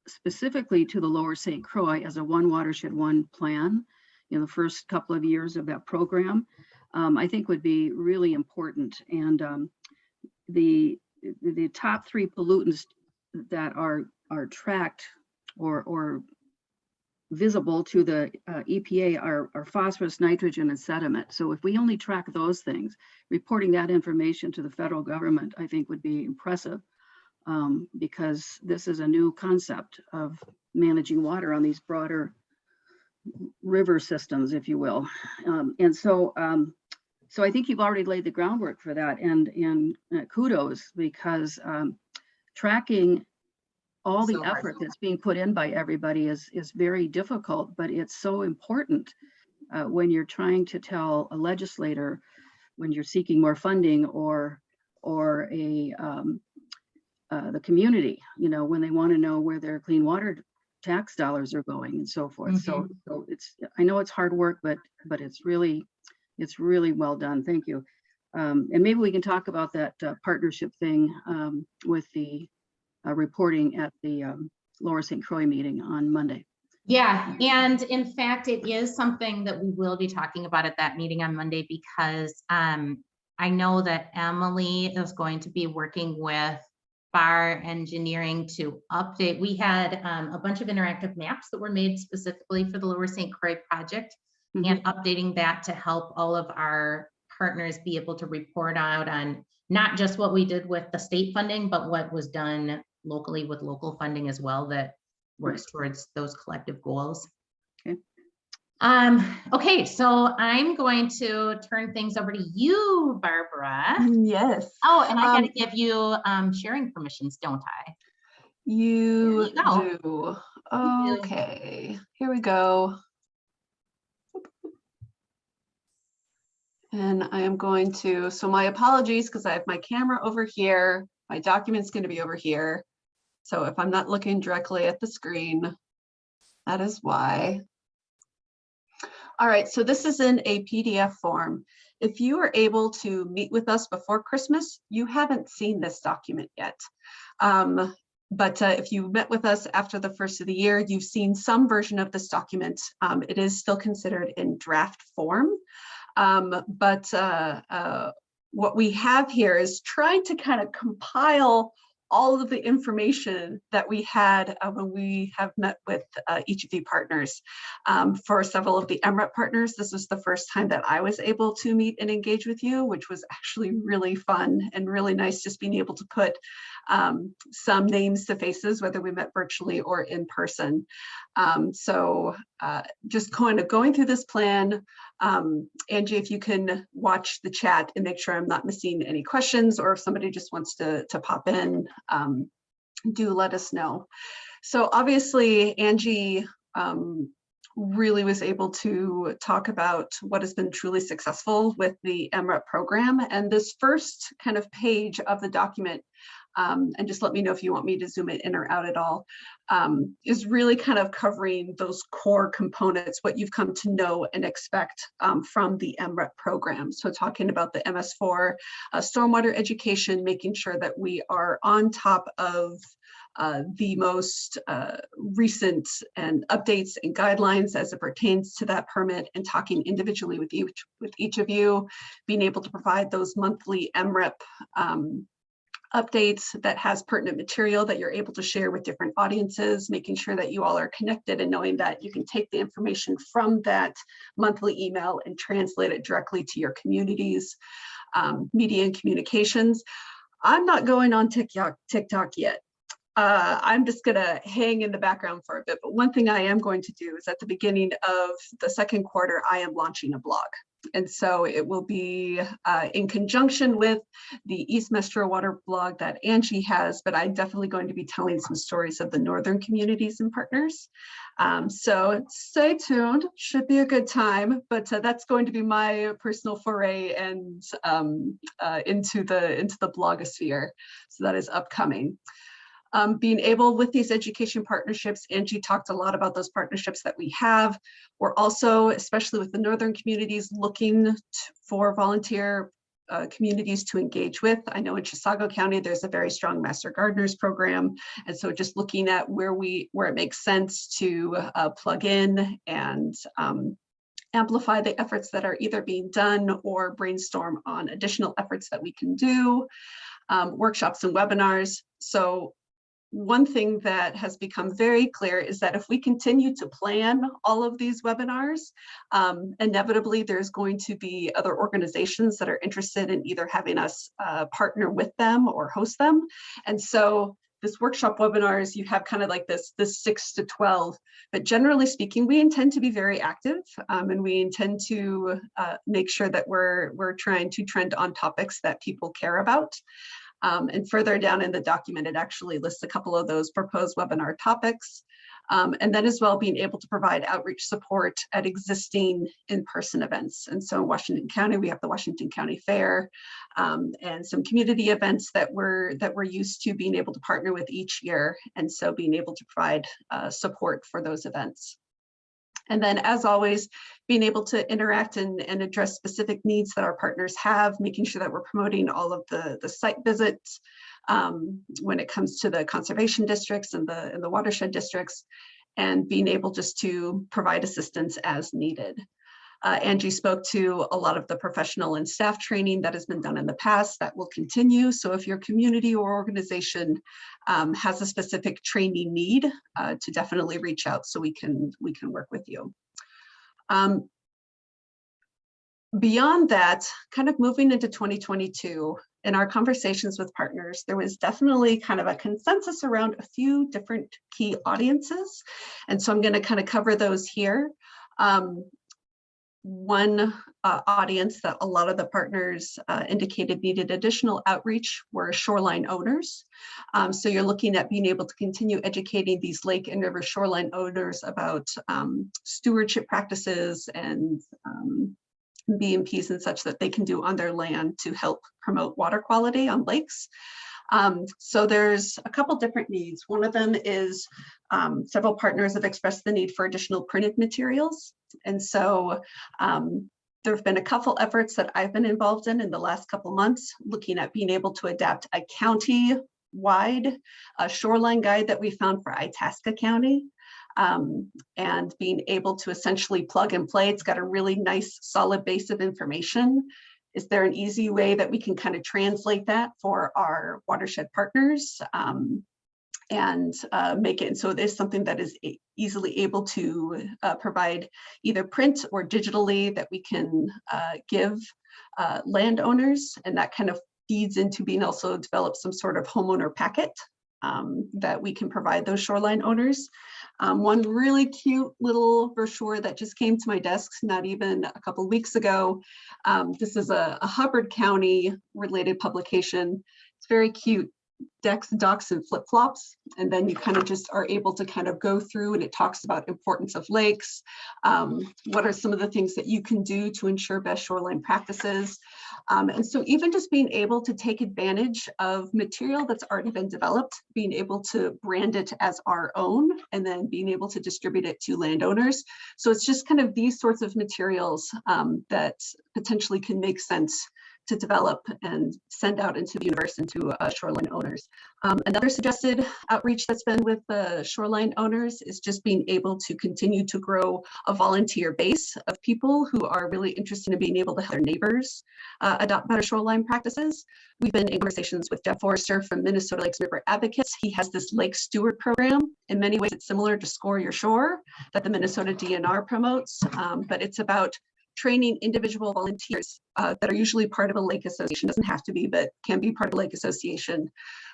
specifically to the Lower St. Croix as a one watershed, one plan in the first couple of years of that program, I think would be really important. And the top 3 pollutants that are tracked or visible to the EPA are phosphorus, nitrogen, and sediment. So if we only track those things, reporting that information to the federal government, I think would be impressive, because this is a new concept of managing water on these broader river systems, if you will. So I think you've already laid the groundwork for that, and kudos, because tracking all the effort that's being put in by everybody is very difficult, but it's so important when you're trying to tell a legislator, when you're seeking more funding, or the community, when they want to know where their clean water tax dollars are going and so forth. So I know it's hard work, but it's really well done. Thank you. And maybe we can talk about that partnership thing with the reporting at the Lower St. Croix meeting on Monday. Yeah, and in fact, it is something that we will be talking about at that meeting on Monday, because I know that Emily is going to be working with Bar Engineering to update. We had a bunch of interactive maps that were made specifically for the Lower St. Croix project, and updating that to help all of our partners be able to report out on not just what we did with the state funding, but what was done locally with local funding as well, that works towards those collective goals. Okay. Okay, so I'm going to turn things over to you, Barbara. Yes. Oh, and I got to give you sharing permissions, don't I? You There you do. You do. Okay, here we go. And I am going to, so my apologies, because I have my camera over here. My document's going to be over here. So if I'm not looking directly at the screen, that is why. All right, so this is in a PDF form. If you are able to meet with us before Christmas, you haven't seen this document yet. But if you met with us after the first of the year, you've seen some version of this document. It is still considered in draft form. What we have here is trying to kind of compile all of the information that we had when we have met with each of you partners. For several of the EMWREP partners, this was the first time that I was able to meet and engage with you, which was actually really fun and really nice, just being able to put some names to faces, whether we met virtually or in person. Just kind of going through this plan. Angie, if you can watch the chat and make sure I'm not missing any questions, or if somebody just wants to pop in, do let us know. So obviously, Angie really was able to talk about what has been truly successful with the EMWREP program. And this first kind of page of the document, and just let me know if you want me to zoom it in or out at all, is really kind of covering those core components, what you've come to know and expect from the EMWREP program. So talking about the MS4 stormwater education, making sure that we are on top of the most recent and updates and guidelines as it pertains to that permit, and talking individually with each of you, being able to provide those monthly EMWREP updates that has pertinent material that you're able to share with different audiences, making sure that you all are connected and knowing that you can take the information from that monthly email and translate it directly to your communities. Media and communications. I'm not going on TikTok yet. I'm just gonna hang in the background for a bit, but one thing I am going to do is at the beginning of the second quarter, I am launching a blog. And so it will be in conjunction with the East Metro Water blog that Angie has, but I'm definitely going to be telling some stories of the northern communities and partners. So stay tuned, should be a good time, but that's going to be my personal foray and into the blogosphere. So that is upcoming. Being able with these education partnerships, Angie talked a lot about those partnerships that we have. We're also, especially with the northern communities, looking for volunteer communities to engage with. I know in Chisago County, there's a very strong Master Gardeners program. And so just looking at where it makes sense to plug in and amplify the efforts that are either being done or brainstorm on additional efforts that we can do, workshops and webinars. So one thing that has become very clear is that if we continue to plan all of these webinars, inevitably there's going to be other organizations that are interested in either having us partner with them or host them. And so this workshop webinars, you have kind of like this 6 to 12, but generally speaking, we intend to be very active, and we intend to make sure that we're trying to trend on topics that people care about. And further down in the document, it actually lists a couple of those proposed webinar topics. And then as well, being able to provide outreach support at existing in-person events. And so in Washington County, we have the Washington County Fair and some community events that we're used to being able to partner with each year. And so being able to provide support for those events. And then, as always, being able to interact and address specific needs that our partners have, making sure that we're promoting all of the site visits when it comes to the conservation districts and the watershed districts, and being able just to provide assistance as needed. Angie spoke to a lot of the professional and staff training that has been done in the past that will continue. So if your community or organization has a specific training need, to definitely reach out so we can work with you. Beyond that, kind of moving into 2022, in our conversations with partners, there was definitely kind of a consensus around a few different key audiences. And so I'm going to kind of cover those here. One audience that a lot of the partners indicated needed additional outreach were shoreline owners. So you're looking at being able to continue educating these lake and river shoreline owners about stewardship practices and B&Ps and such that they can do on their land to help promote water quality on lakes. So there's a couple different needs. One of them is several partners have expressed the need for additional printed materials. And so there have been a couple efforts that I've been involved in the last couple months, looking at being able to adapt a county-wide shoreline guide that we found for Itasca County. And being able to essentially plug and play. It's got a really nice solid base of information. Is there an easy way that we can kind of translate that for our watershed partners and make it so it is something that is easily able to provide either print or digitally that we can give landowners, and that kind of feeds into being also develop some sort of homeowner packet that we can provide those shoreline owners. One really cute little brochure that just came to my desk not even a couple of weeks ago. This is a Hubbard County related publication. It's very cute. Decks, docks, and flip-flops, and then you kind of just are able to kind of go through, and it talks about importance of lakes. What are some of the things that you can do to ensure best shoreline practices? And so even just being able to take advantage of material that's already been developed, being able to brand it as our own, and then being able to distribute it to landowners. So it's just kind of these sorts of materials that potentially can make sense to develop and send out into the universe and to shoreline owners. Another suggested outreach that's been with the shoreline owners is just being able to continue to grow a volunteer base of people who are really interested in being able to help their neighbors adopt better shoreline practices. We've been in conversations with Jeff Forrester from Minnesota Lakes River Advocates. He has this Lake Steward program. In many ways, it's similar to Score Your Shore that the Minnesota DNR promotes, but it's about training individual volunteers that are usually part of a lake association, doesn't have to be, but can be part of a lake association,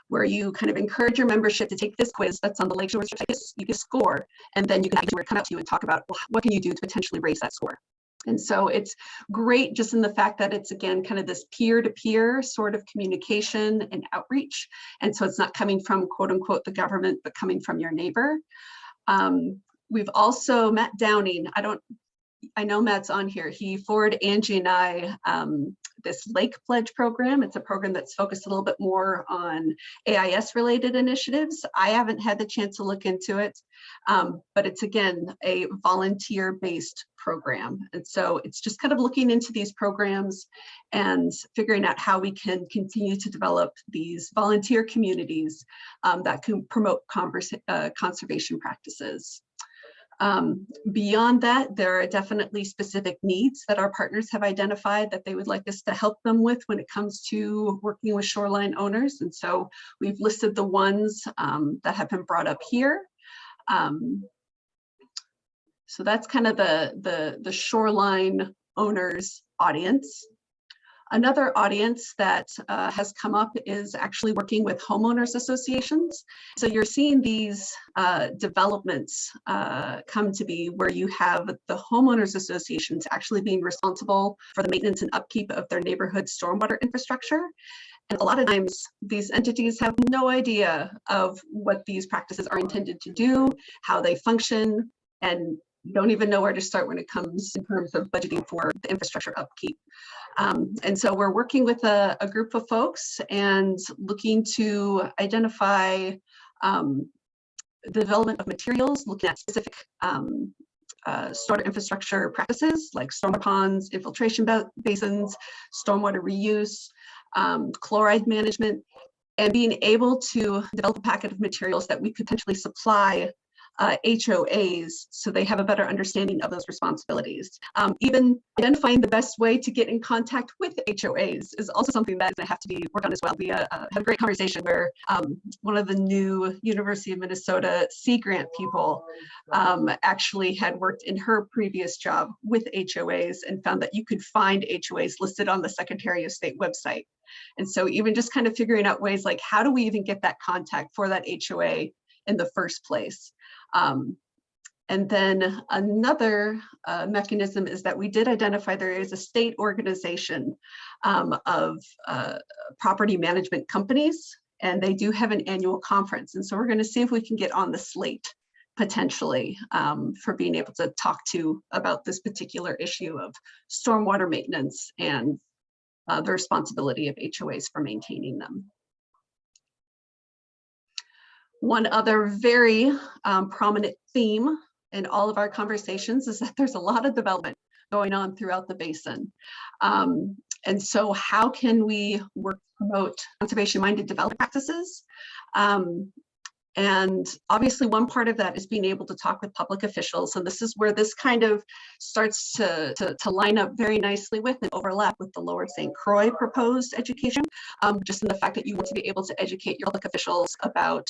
where you kind of encourage your membership to take this quiz that's on the Lake Shore. You get a score, and then you can actually come out to you and talk about, well, what can you do to potentially raise that score. And so it's great just in the fact that it's, again, kind of this peer-to-peer sort of communication and outreach. And so it's not coming from, quote unquote, the government, but coming from your neighbor. We've also, Matt Downing, I know Matt's on here. He forwarded Angie and I this Lake Pledge program. It's a program that's focused a little bit more on AIS related initiatives. I haven't had the chance to look into it, but it's, again, a volunteer based program. And so it's just kind of looking into these programs and figuring out how we can continue to develop these volunteer communities that can promote conservation practices. Beyond that, there are definitely specific needs that our partners have identified that they would like us to help them with when it comes to working with shoreline owners. And so we've listed the ones that have been brought up here. So that's kind of the shoreline owners audience. Another audience that has come up is actually working with homeowners associations. So you're seeing these developments come to be where you have the homeowners associations actually being responsible for the maintenance and upkeep of their neighborhood stormwater infrastructure. And a lot of times these entities have no idea of what these practices are intended to do, how they function, and don't even know where to start when it comes in terms of budgeting for the infrastructure upkeep. And so we're working with a group of folks and looking to identify the development of materials, looking at specific stormwater infrastructure practices like stormwater ponds, infiltration basins, stormwater reuse, chloride management, and being able to develop a packet of materials that we could potentially supply HOAs so they have a better understanding of those responsibilities. Even identifying the best way to get in contact with HOAs is also something that is going to have to be worked on as well. We had a great conversation where one of the new University of Minnesota Sea Grant people actually had worked in her previous job with HOAs and found that you could find HOAs listed on the Secretary of State website. And so even just kind of figuring out ways like, how do we even get that contact for that HOA in the first place? And then another mechanism is that we did identify there is a state organization of property management companies, and they do have an annual conference. And so we're going to see if we can get on the slate potentially for being able to talk to about this particular issue of stormwater maintenance and the responsibility of HOAs for maintaining them. One other very prominent theme in all of our conversations is that there's a lot of development going on throughout the basin. And so how can we work to promote conservation-minded development practices? And obviously one part of that is being able to talk with public officials. And this is where this kind of starts to line up very nicely with and overlap with the Lower St. Croix proposed education, just in the fact that you want to be able to educate your public officials about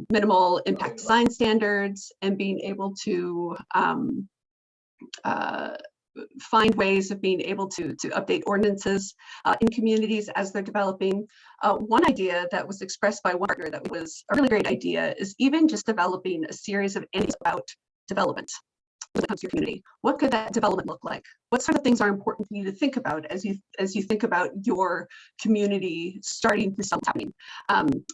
minimal impact design standards and being able to find ways of being able to update ordinances in communities as they're developing. One idea that was expressed by one partner that was a really great idea is even just developing a series of ideas about development when it comes to your community. What could that development look like? What sort of things are important for you to think about as you think about your community starting to something happening?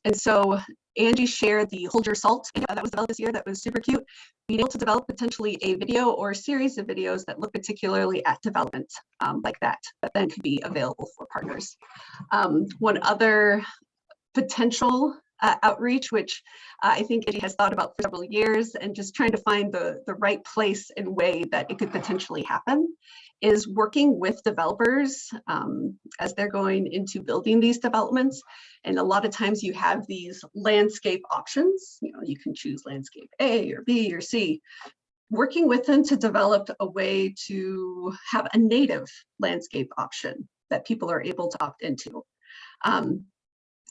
And so Angie shared the Hold Your Salt that was developed this year that was super cute. Being able to develop potentially a video or a series of videos that look particularly at development like that then could be available for partners. One other potential outreach, which I think Angie has thought about for several years and just trying to find the right place and way that it could potentially happen, is working with developers as they're going into building these developments. And a lot of times you have these landscape options. You know, you can choose landscape A or B or C. Working with them to develop a way to have a native landscape option that people are able to opt into.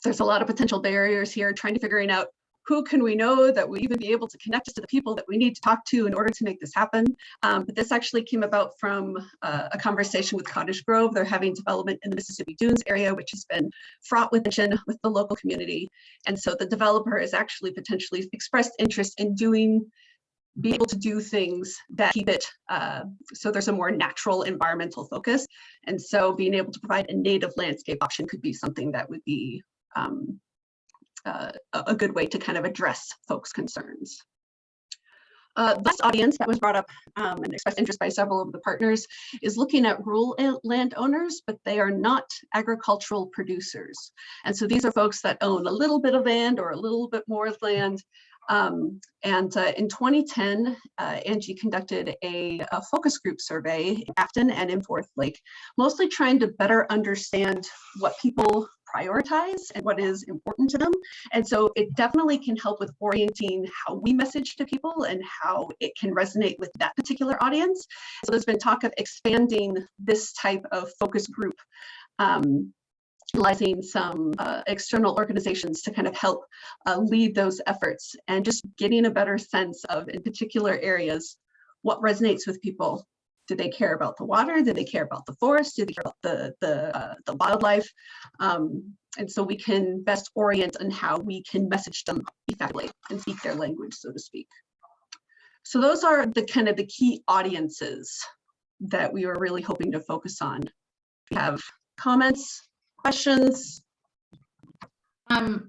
There's a lot of potential barriers here, trying to figuring out who can we know that will even be able to connect us to the people that we need to talk to in order to make this happen. But this actually came about from a conversation with Cottage Grove. They're having development in the Mississippi Dunes area, which has been fraught with tension with the local community. And so the developer has actually potentially expressed interest in be able to do things that keep it so there's a more natural environmental focus. And so being able to provide a native landscape option could be something that would be a good way to kind of address folks' concerns. This audience that was brought up and expressed interest by several of the partners is looking at rural landowners, but they are not agricultural producers. And so these are folks that own a little bit of land or a little bit more land. In 2010, Angie conducted a focus group survey in Afton and in Forth Lake, mostly trying to better understand what people prioritize and what is important to them. And so it definitely can help with orienting how we message to people and how it can resonate with that particular audience. So there's been talk of expanding this type of focus group, utilizing some external organizations to kind of help lead those efforts and just getting a better sense of, in particular areas, what resonates with people. Do they care about the water? Do they care about the forest? Do they care about the wildlife? And so we can best orient on how we can message them effectively and speak their language, so to speak. So those are the kind of the key audiences that we were really hoping to focus on. If you have comments, questions? Barbara,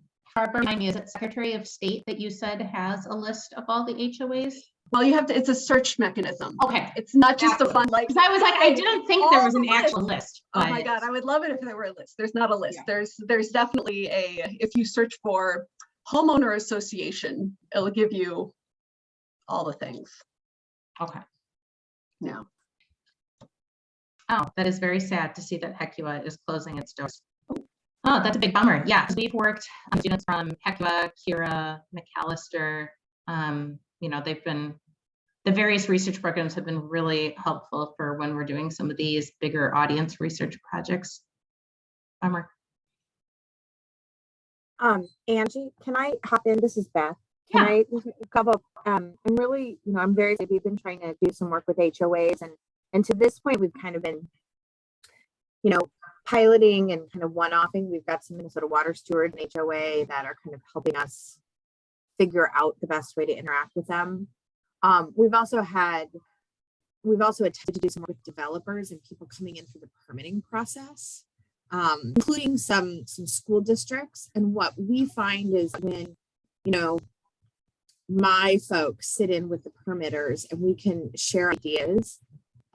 remind me, is it Secretary of State that you said has a list of all the HOAs? Well, you have to, it's a search mechanism. Okay. It's not just a fun, like. Because I was like, I didn't think there was an actual list. Oh my God, I would love it if there were a list. There's not a list. Yeah. There's definitely if you search for homeowner association, it'll give you all the things. Okay. Yeah. Oh, that is very sad to see that Hecua is closing its doors. Oh, that's a big bummer. Yeah, 'cause we've worked on students from Hecua, Kira, McAllister. They've been, the various research programs have been really helpful for when we're doing some of these bigger audience research projects. Bummer. Angie, can I hop in? This is Beth. Can Yeah. I just a couple? I'm really, I'm very. We've been trying to do some work with HOAs, and to this point, we've kind of been, piloting and kind of one-offing. We've got some Minnesota water stewards and HOA that are kind of helping us figure out the best way to interact with them. We've also attempted to do some work with developers and people coming in through the permitting process, including some school districts. And what we find is when, my folks sit in with the permitters and we can share ideas,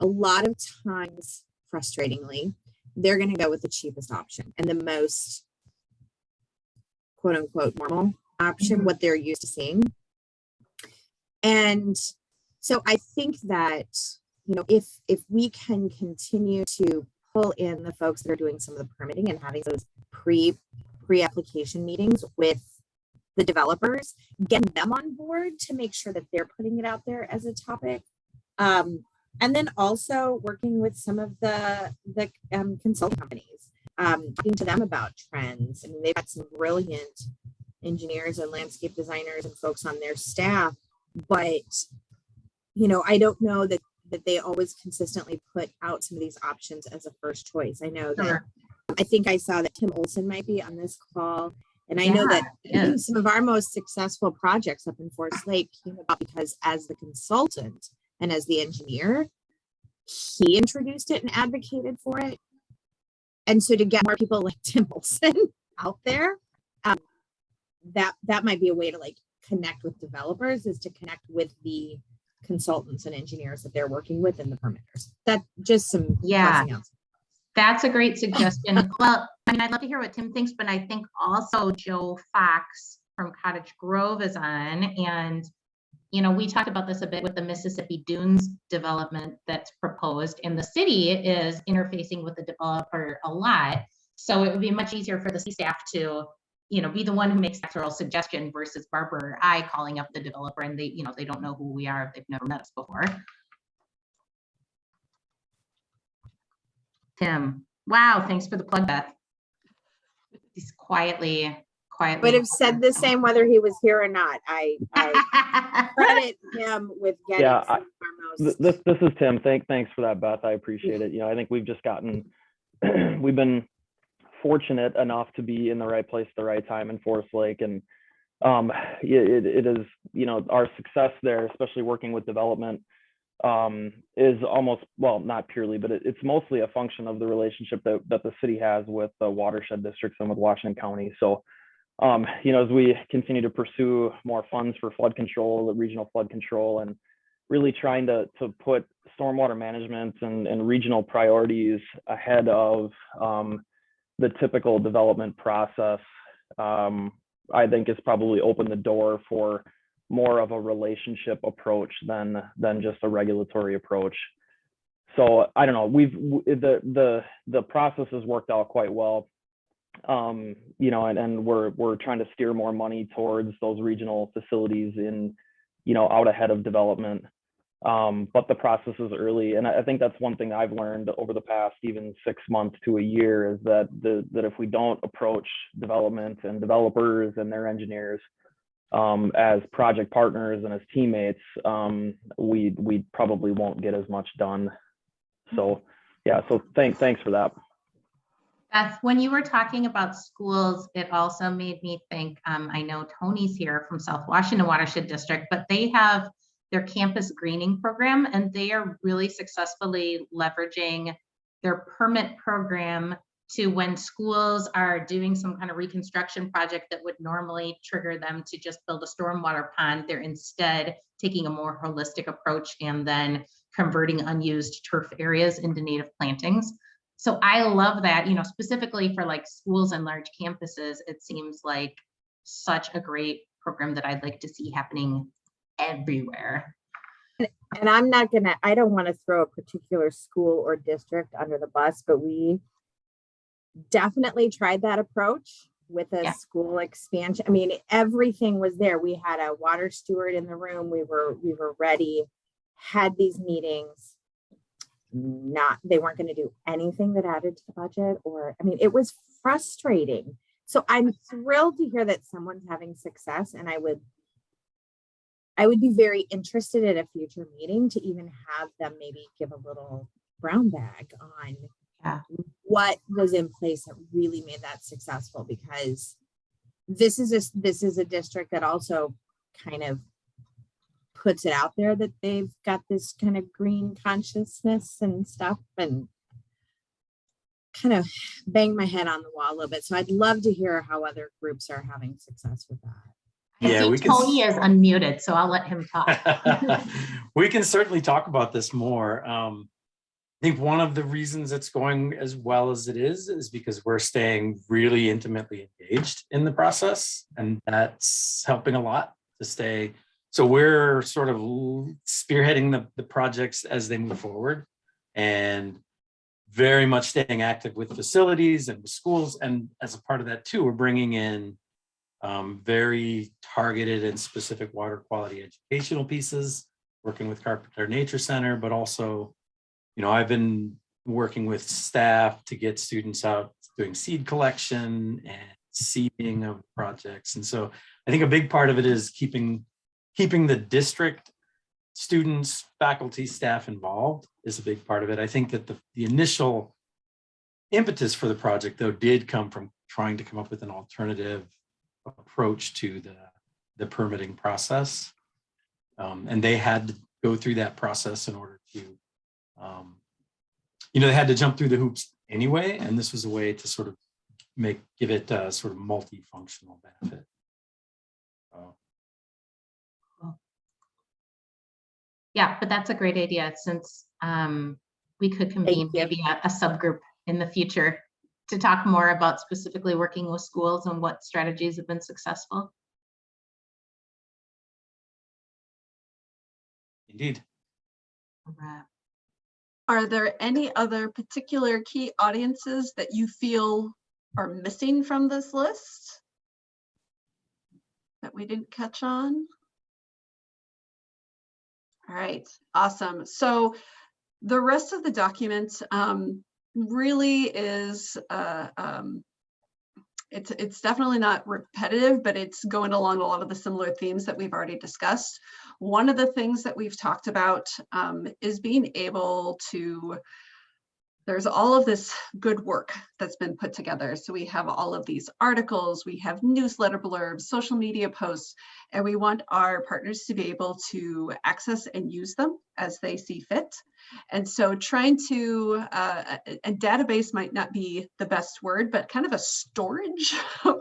a lot of times, frustratingly, they're going to go with the cheapest option and the most quote unquote normal option, what they're used to seeing. And so I think that, if we can continue to pull in the folks that are doing some of the permitting and having those pre-application meetings with the developers, getting them on board to make sure that they're putting it out there as a topic. And then also working with some of the consulting companies, talking to them about trends. I mean, they've got some brilliant engineers and landscape designers and folks on their staff, but I don't know that they always consistently put out some of these options as a first choice. I know that I think I saw that Tim Olson might be on this call. And I know that some of our most successful projects up in Forest Lake came about because as the consultant and as the engineer, he introduced it and advocated for it. And so to get more people like Tim Olson out there, that might be a way to connect with developers, is to connect with the consultants and engineers that they're working with and the permitters. That just some else. That's a great suggestion. Well, I'd love to hear what Tim thinks, but I think also Joe Fox from Cottage Grove is on. And, we talked about this a bit with the Mississippi Dunes development that's proposed, and the city is interfacing with the developer a lot. So it would be much easier for the city staff to, be the one who makes the actual suggestion versus Barbara or I calling up the developer and they don't know who we are if they've never met us before. Tim, wow, thanks for the plug, Beth. He's quietly. Would have said the same whether he was here or not. I credit him with getting some of our most. This is Tim. Thanks for that, Beth. I appreciate it. I think we've just we've been fortunate enough to be in the right place at the right time in Forest Lake, and it is, our success there, especially working with development, is almost, well, not purely, but it's mostly a function of the relationship that the city has with the watershed districts and with Washington County. So, as we continue to pursue more funds for flood control, the regional flood control, and really trying to put stormwater management and regional priorities ahead of the typical development process, I think has probably opened the door for more of a relationship approach than just a regulatory approach. So I don't know, the process has worked out quite well, and we're trying to steer more money towards those regional facilities in, out ahead of development. But the process is early, and I think that's one thing I've learned over the past even 6 months to a year, is that if we don't approach development and developers and their engineers as project partners and as teammates, we probably won't get as much done. So yeah, so thanks for that. Beth, when you were talking about schools, it also made me think, I know Tony's here from South Washington Watershed District, but they have their campus greening program, and they are really successfully leveraging their permit program to, when schools are doing some kind of reconstruction project that would normally trigger them to just build a stormwater pond, they're instead taking a more holistic approach and then converting unused turf areas into native plantings. So I love that, specifically for schools and large campuses, it seems like such a great program that I'd like to see happening everywhere. And I don't want to throw a particular school or district under the bus, but we definitely tried that approach with a Yeah. school expansion. I mean, everything was there. We had a water steward in the room. We were ready, had these meetings. They weren't going to do anything that added to the budget, or, I mean, it was frustrating. So I'm thrilled to hear that someone's having success, and I would be very interested in a future meeting to even have them maybe give a little brown bag on what was in place that really made that successful, because this is a district that also kind of puts it out there that they've got this kind of green consciousness and stuff, and kind of bang my head on the wall a little bit. So I'd love to hear how other groups are having success with that. I see Tony is unmuted, so I'll let him talk. We can certainly talk about this more. I think one of the reasons it's going as well as it is because we're staying really intimately engaged in the process, and that's helping a lot to stay. So we're sort of spearheading the projects as they move forward, and very much staying active with facilities and with schools. And as a part of that too, we're bringing in very targeted and specific water quality educational pieces, working with Carpenter Nature Center, but also, I've been working with staff to get students out doing seed collection and seeding of projects. And so I think a big part of it is keeping the district students, faculty, staff involved is a big part of it. I think that the initial impetus for the project, though, did come from trying to come up with an alternative approach to the permitting process. And they had to go through that process in order to, they had to jump through the hoops anyway. And this was a way to sort of give it a sort of multifunctional benefit. Yeah, but that's a great idea, since we could convene maybe a subgroup in the future to talk more about specifically working with schools and what strategies have been successful. Indeed. Are there any other particular key audiences that you feel are missing from this list that we didn't catch on? All right, awesome. So the rest of the document really is, it's definitely not repetitive, but it's going along a lot of the similar themes that we've already discussed. One of the things that we've talked about is being able to, there's all of this good work that's been put together. So we have all of these articles, we have newsletter blurbs, social media posts, and we want our partners to be able to access and use them as they see fit. And so trying to, a database might not be the best word, but kind of a storage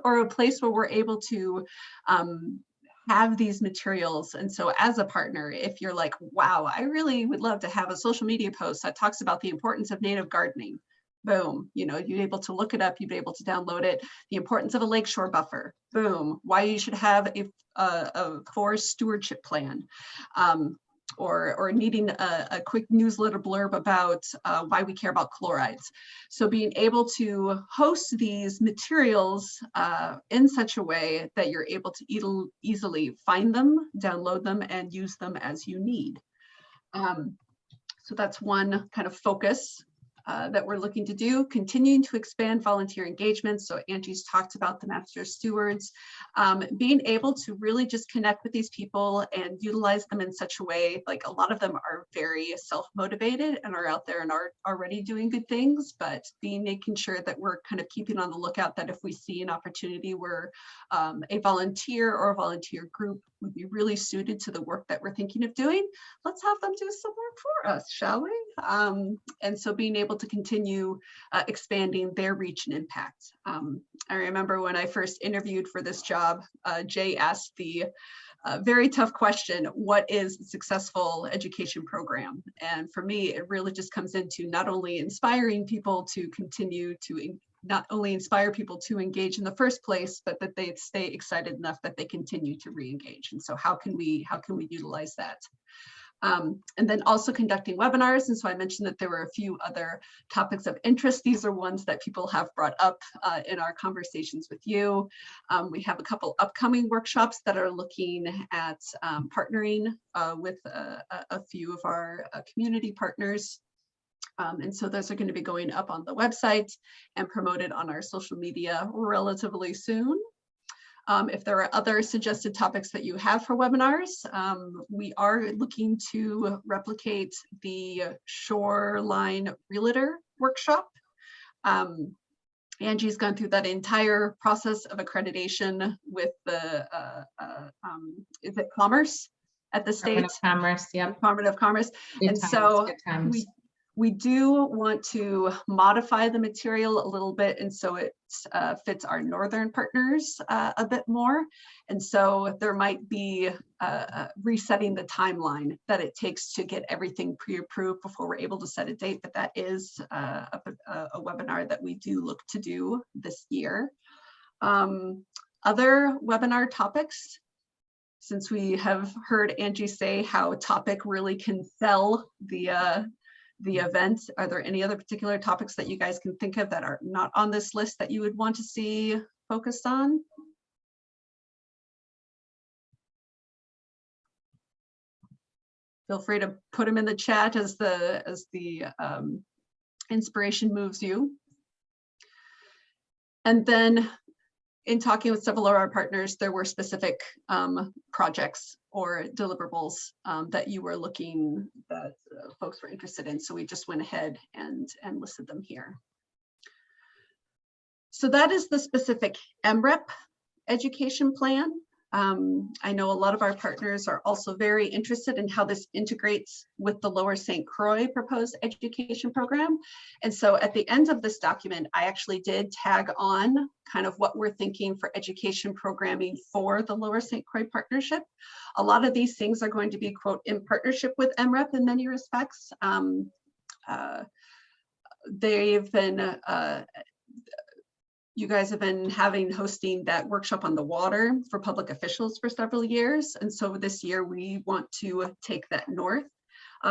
or a place where we're able to have these materials. And so as a partner, if you're like, wow, I really would love to have a social media post that talks about the importance of native gardening, boom, you're able to look it up, you'd be able to download it. The importance of a lakeshore buffer, boom, why you should have a forest stewardship plan. Or needing a quick newsletter blurb about why we care about chlorides. So being able to host these materials in such a way that you're able to easily find them, download them, and use them as you need. So that's one kind of focus that we're looking to do, continuing to expand volunteer engagement. So Angie's talked about the master stewards, being able to really just connect with these people and utilize them in such a way, like a lot of them are very self-motivated and are out there and are already doing good things, but making sure that we're kind of keeping on the lookout that if we see an opportunity where a volunteer or a volunteer group would be really suited to the work that we're thinking of doing, let's have them do some work for us, shall we? And so being able to continue expanding their reach and impact. I remember when I first interviewed for this job, Jay asked the very tough question, what is a successful education program? And for me, it really just comes into not only inspiring people to continue to not only inspire people to engage in the first place, but that they stay excited enough that they continue to re-engage. And so how can we utilize that? And then also conducting webinars. And so I mentioned that there were a few other topics of interest. These are ones that people have brought up in our conversations with you. We have a couple upcoming workshops that are looking at partnering with a few of our community partners. And so those are going to be going up on the website and promoted on our social media relatively soon. If there are other suggested topics that you have for webinars, we are looking to replicate the Shoreline Realtor workshop. Angie's gone through that entire process of accreditation with the, is it Commerce at the state? Department of Commerce, yep. Department of Commerce. Good And times, so good times. we do want to modify the material a little bit, and so it fits our northern partners a bit more. And so there might be resetting the timeline that it takes to get everything pre-approved before we're able to set a date, but that is a webinar that we do look to do this year. Other webinar topics, since we have heard Angie say how topic really can sell the event, are there any other particular topics that you guys can think of that are not on this list that you would want to see focused on? Feel free to put them in the chat as the inspiration moves you. And then in talking with several of our partners, there were specific projects or deliverables that you were looking, that folks were interested in. So we just went ahead and listed them here. So that is the specific EMWREP education plan. I know a lot of our partners are also very interested in how this integrates with the Lower St. Croix proposed education program. And so at the end of this document, I actually did tag on kind of what we're thinking for education programming for the Lower St. Croix partnership. A lot of these things are going to be, quote, in partnership with EMWREP in many respects. They've been, you guys have been hosting that workshop on the water for public officials for several years. And so this year we want to take that north.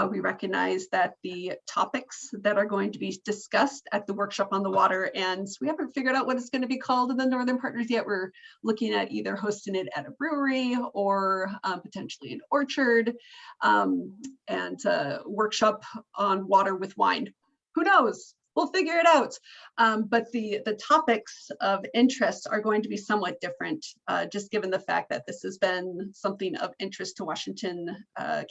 We recognize that the topics that are going to be discussed at the workshop on the water, and we haven't figured out what it's going to be called in the Northern Partners yet. We're looking at either hosting it at a brewery or potentially an orchard, and a workshop on water with wine. Who knows? We'll figure it out. But the topics of interest are going to be somewhat different, just given the fact that this has been something of interest to Washington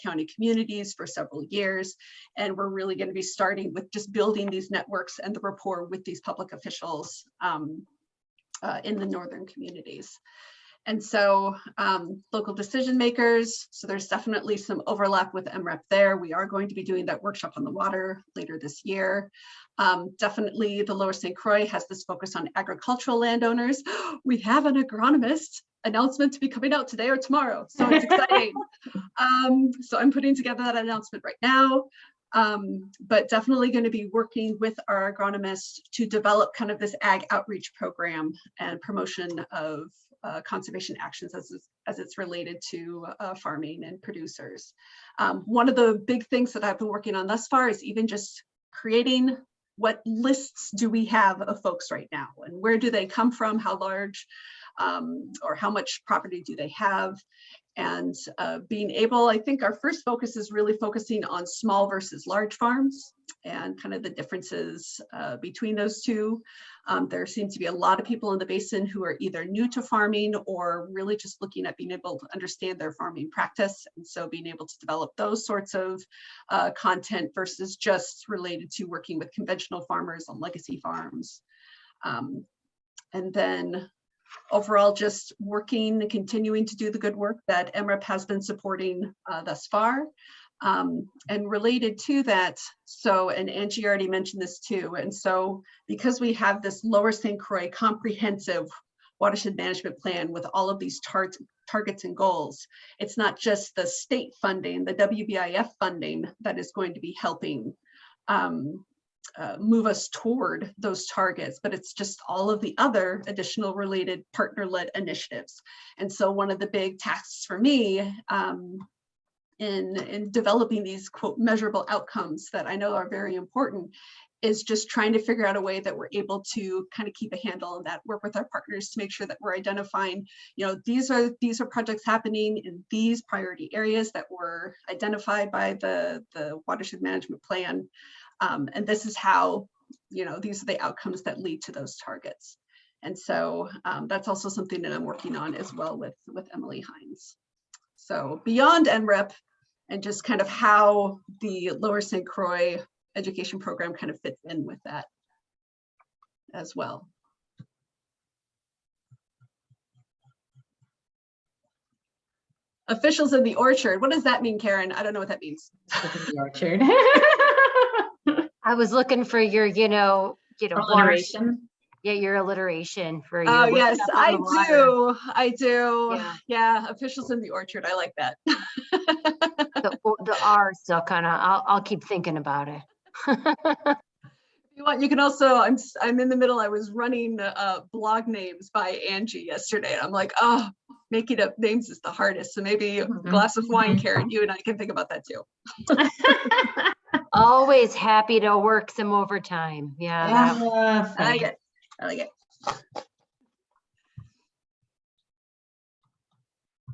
County communities for several years. And we're really going to be starting with just building these networks and the rapport with these public officials in the northern communities. And so local decision makers, so there's definitely some overlap with EMWREP there. We are going to be doing that workshop on the water later this year. Definitely the Lower St. Croix has this focus on agricultural landowners. We have an agronomist announcement to be coming out today or tomorrow, so it's exciting. So I'm putting together that announcement right now. But definitely going to be working with our agronomists to develop kind of this ag outreach program and promotion of conservation actions as it's related to farming and producers. One of the big things that I've been working on thus far is even just creating what lists do we have of folks right now, and where do they come from, how large or how much property do they have, and being able, I think our first focus is really focusing on small versus large farms and kind of the differences between those two. There seems to be a lot of people in the basin who are either new to farming or really just looking at being able to understand their farming practice. And so being able to develop those sorts of content versus just related to working with conventional farmers on legacy farms. And then overall, just working and continuing to do the good work that EMWREP has been supporting thus far. And related to that, so, and Angie already mentioned this too, and so because we have this Lower St. Croix comprehensive watershed management plan with all of these targets and goals, it's not just the state funding, the WBIF funding that is going to be helping move us toward those targets, but it's just all of the other additional related partner-led initiatives. And so one of the big tasks for me in developing these quote measurable outcomes that I know are very important is just trying to figure out a way that we're able to kind of keep a handle on that, work with our partners to make sure that we're identifying, you know, these are projects happening in these priority areas that were identified by the watershed management plan. And this is how, you know, these are the outcomes that lead to those targets. And so that's also something that I'm working on as well with Emily Hines. So beyond EMWREP and just kind of how the Lower St. Croix education program kind of fits in with that as well. Officials in the orchard. What does that mean, Karen? I don't know what that means. The orchard. I was looking for your, Alliteration. yeah, your alliteration for Oh your. yes, I do. Yeah. Yeah, officials in the orchard. I like that. The R still kind of, I'll keep thinking about it. If you want, you can also, I'm in the middle, I was running blog names by Angie yesterday. And I'm like, oh, making up names is the hardest. So maybe a glass of wine, Karen, you and I can think about that too. Always happy to work some overtime. Yeah. I like it. I like it.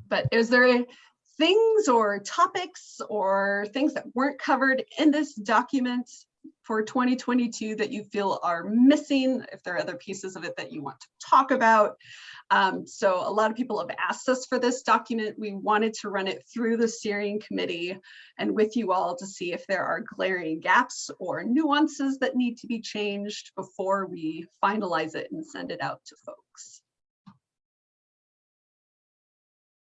But is there things or topics or things that weren't covered in this document for 2022 that you feel are missing? If there are other pieces of it that you want to talk about. So a lot of people have asked us for this document. We wanted to run it through the steering committee and with you all to see if there are glaring gaps or nuances that need to be changed before we finalize it and send it out to folks.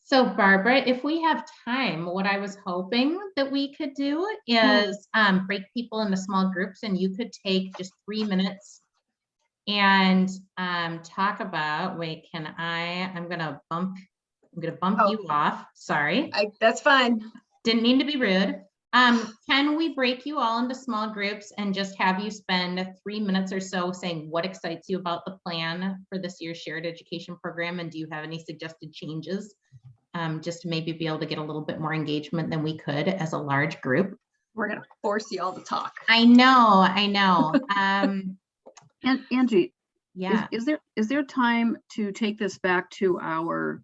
So Barbara, if we have time, what I was hoping that we could do is break people into small groups, and you could take just 3 minutes and talk about, wait, I'm gonna bump you off. Sorry. That's fine. Didn't mean to be rude. Can we break you all into small groups and just have you spend 3 minutes or so saying what excites you about the plan for this year's shared education program? And do you have any suggested changes? Just to maybe be able to get a little bit more engagement than we could as a large group. We're gonna force you all to talk. I know. And Angie, Yeah. is there time to take this back to our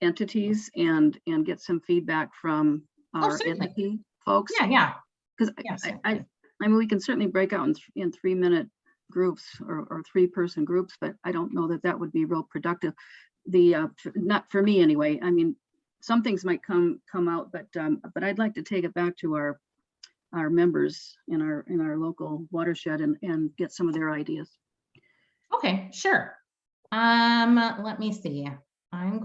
entities and get some feedback from our certainly. entity folks? Yeah. Because Yes. I mean, we can certainly break out in 3-minute groups or 3-person groups, but I don't know that would be real productive. Not for me anyway. I mean, some things might come out, but I'd like to take it back to our members in our local watershed and get some of their ideas. Okay, sure. Let me see. I'm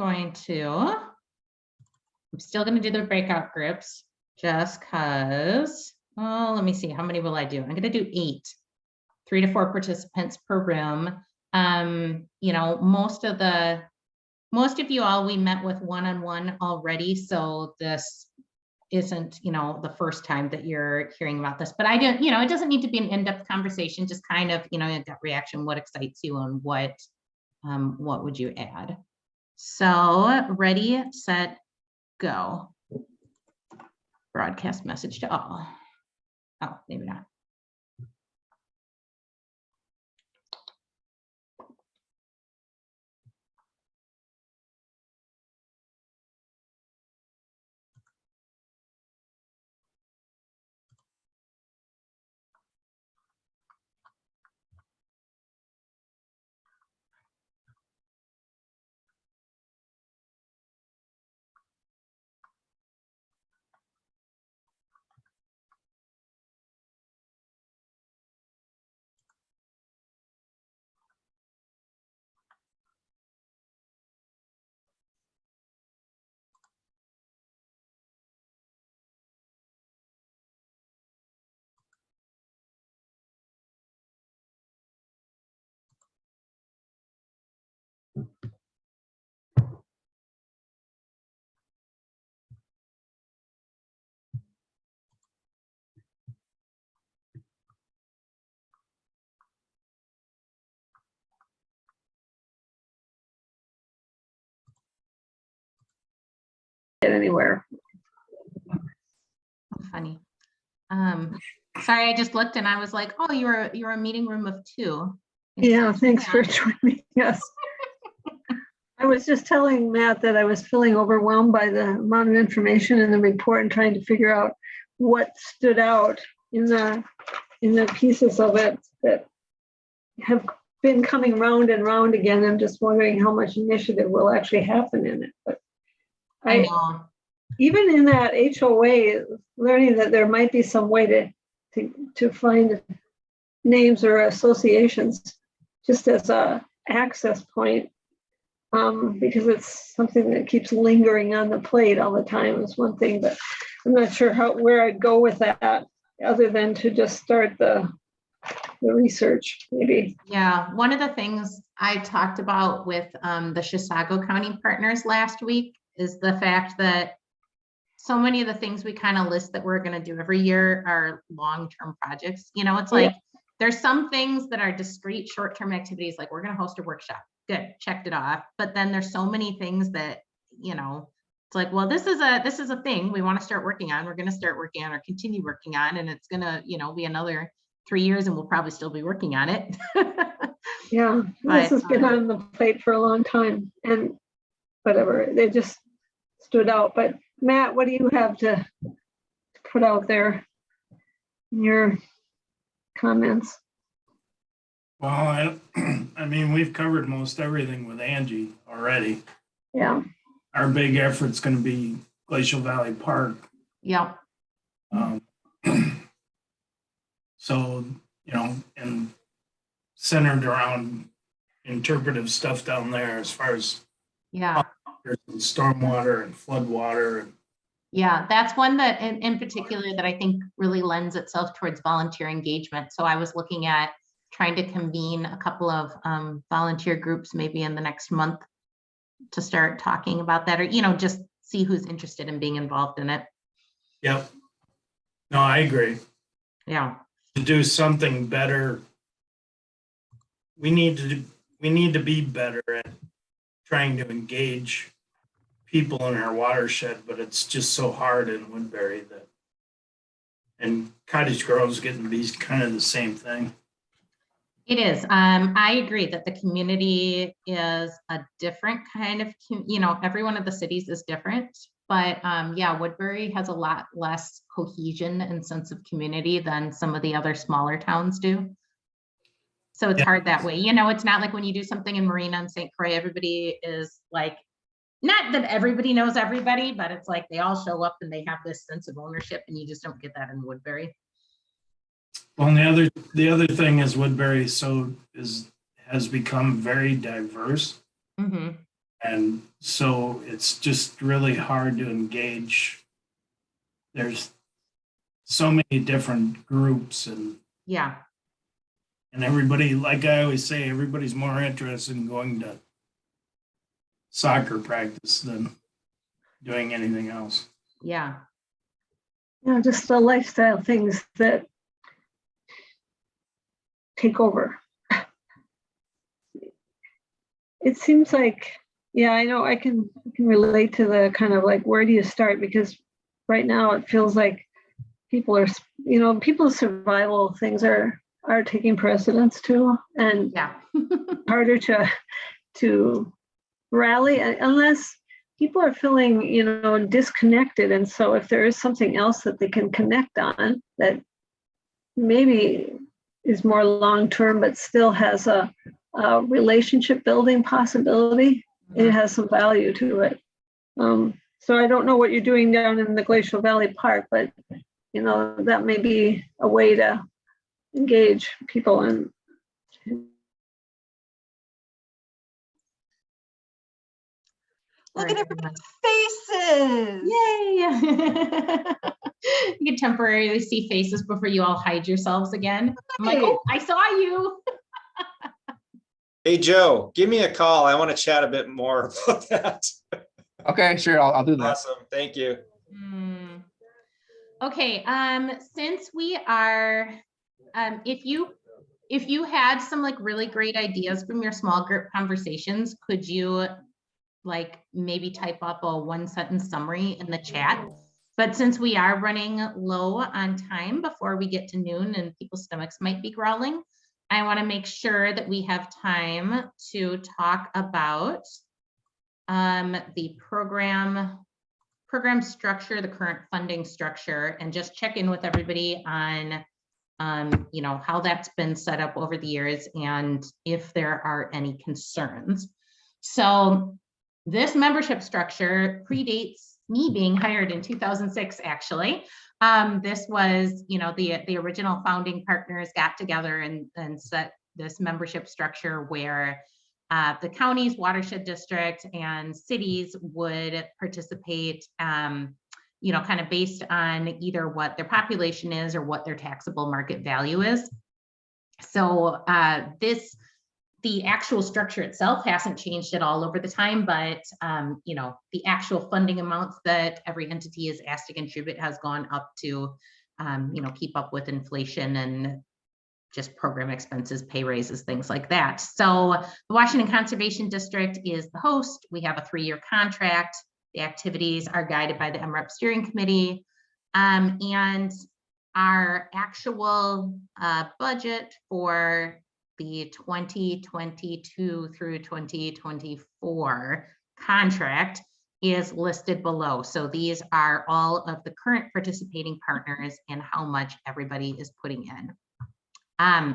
still going to do the breakout groups just because, let me see. How many will I do? I'm going to do 8, 3 to 4 participants per room. Most of you all we met with one-on-one already, so this isn't, the first time that you're hearing about this, but I don't, it doesn't need to be an in-depth conversation, just kind of, a gut reaction, what excites you and what would you add? So ready, set, go. Broadcast message to all. Oh, maybe not. Get anywhere. Funny. Sorry, I just looked and I was like, oh, you're a meeting room of 2. Yeah, thanks for joining us. I was just telling Matt that I was feeling overwhelmed by the amount of information in the report and trying to figure out what stood out in the pieces of it that have been coming round and round again. I'm just wondering how much initiative will actually happen in it. But I know. even in that HOA, learning that there might be some way to find names or associations just as a access point, because it's something that keeps lingering on the plate all the time is one thing, but I'm not sure where I'd go with that other than to just start the research maybe. Yeah, one of the things I talked about with the Chisago County partners last week is the fact that so many of the things we kind of list that we're going to do every year are long-term projects. You know, it's like there's some things that are discrete short-term activities, like we're going to host a workshop. Good, checked it off. But then there's so many things that, you know, it's like, well, this is a thing we want to start working on. We're going to start working on or continue working on, and it's going to, you know, be another 3 years and we'll probably still be working on it. Yeah, this has been on the plate for a long time and whatever, they just stood out. But Matt, what do you have to put out there in your comments? Well, I mean, we've covered most everything with Angie already. Yeah. Our big effort's going to be Glacial Valley Park. Yeah. So, you know, and centered around interpretive stuff down there as far as stormwater and floodwater. Yeah, that's one that in particular that I think really lends itself towards volunteer engagement. So I was looking at trying to convene a couple of volunteer groups maybe in the next month to start talking about that, or, you know, just see who's interested in being involved in it. Yep. No, I agree. Yeah. To do something better, we need to be better at trying to engage people in our watershed, but it's just so hard in Woodbury that, and Cottage Grove is getting to be kind of the same thing. It is. I agree that the community is a different kind of, you know, every one of the cities is different, but yeah, Woodbury has a lot less cohesion and sense of community than some of the other smaller towns do. So it's hard that way. You know, it's not like when you do something in Marina and St. Croix, everybody is like, not that everybody knows everybody, but it's like they all show up and they have this sense of ownership, and you just don't get that in Woodbury. Well, and the other thing is Woodbury has become very diverse. Mm-hmm. And so it's just really hard to engage. There's so many different groups and everybody, like I always say, everybody's more interested in going to soccer practice than doing anything else. Yeah, just the lifestyle things that take over. It seems like, yeah, I know I can relate to the kind of like, where do you start? Because right now it feels like people are, you know, people's survival things are taking precedence too, and harder to rally unless people are feeling, you know, disconnected. And so if there is something else that they can connect on that maybe is more long-term, but still has a relationship building possibility, it has some value to it. So I don't know what you're doing down in the Glacial Valley Park, but, you know, that may be a way to engage people in. Look at everybody's faces. Yay! You can temporarily see faces before you all hide yourselves again. I'm like, oh, I saw you. Hey, Joe, give me a call. I want to chat a bit more about that. Okay, sure. I'll do that. Awesome. Thank you. Okay. Since we are, if you had some like really great ideas from your small group conversations, could you like maybe type up a 1-sentence summary in the chat But since we are running low on time before we get to noon and people's stomachs might be growling, I want to make sure that we have time to talk about the program structure, the current funding structure, and just check in with everybody on you know, how that's been set up over the years and if there are any concerns. So this membership structure predates me being hired in 2006, actually. This was, you know, the original founding partners got together and set this membership structure where the counties, watershed district, and cities would participate, you know, kind of based on either what their population is or what their taxable market value is. So the actual structure itself hasn't changed at all over the time, but you know, the actual funding amounts that every entity is asked to contribute has gone up to, you know, keep up with inflation and just program expenses, pay raises, things like that. So the Washington Conservation District is the host. We have a 3-year contract. The activities are guided by the EMWREP Steering Committee. And our actual budget for the 2022 through 2024 contract is listed below. So these are all of the current participating partners and how much everybody is putting in.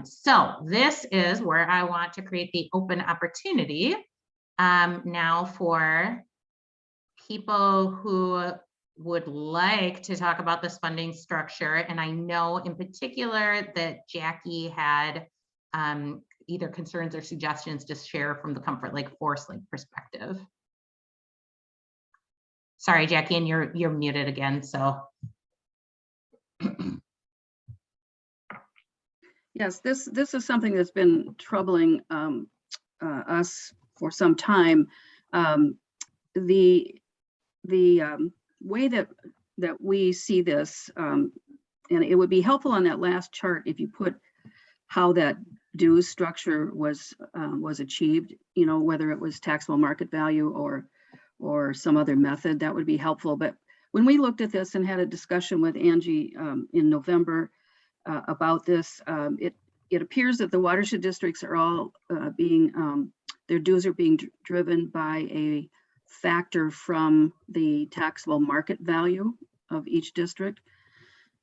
So this is where I want to create the open opportunity now for people who would like to talk about this funding structure. And I know in particular that Jackie had either concerns or suggestions to share from the Comfort Lake Forest Lake perspective. Sorry, Jackie, and you're muted again, so. Yes, this is something that's been troubling us for some time. The way that we see this, and it would be helpful on that last chart if you put how that dues structure was achieved, you know, whether it was taxable market value or some other method, that would be helpful. But when we looked at this and had a discussion with Angie in November about this, it appears that the watershed districts are all their dues are being driven by a factor from the taxable market value of each district.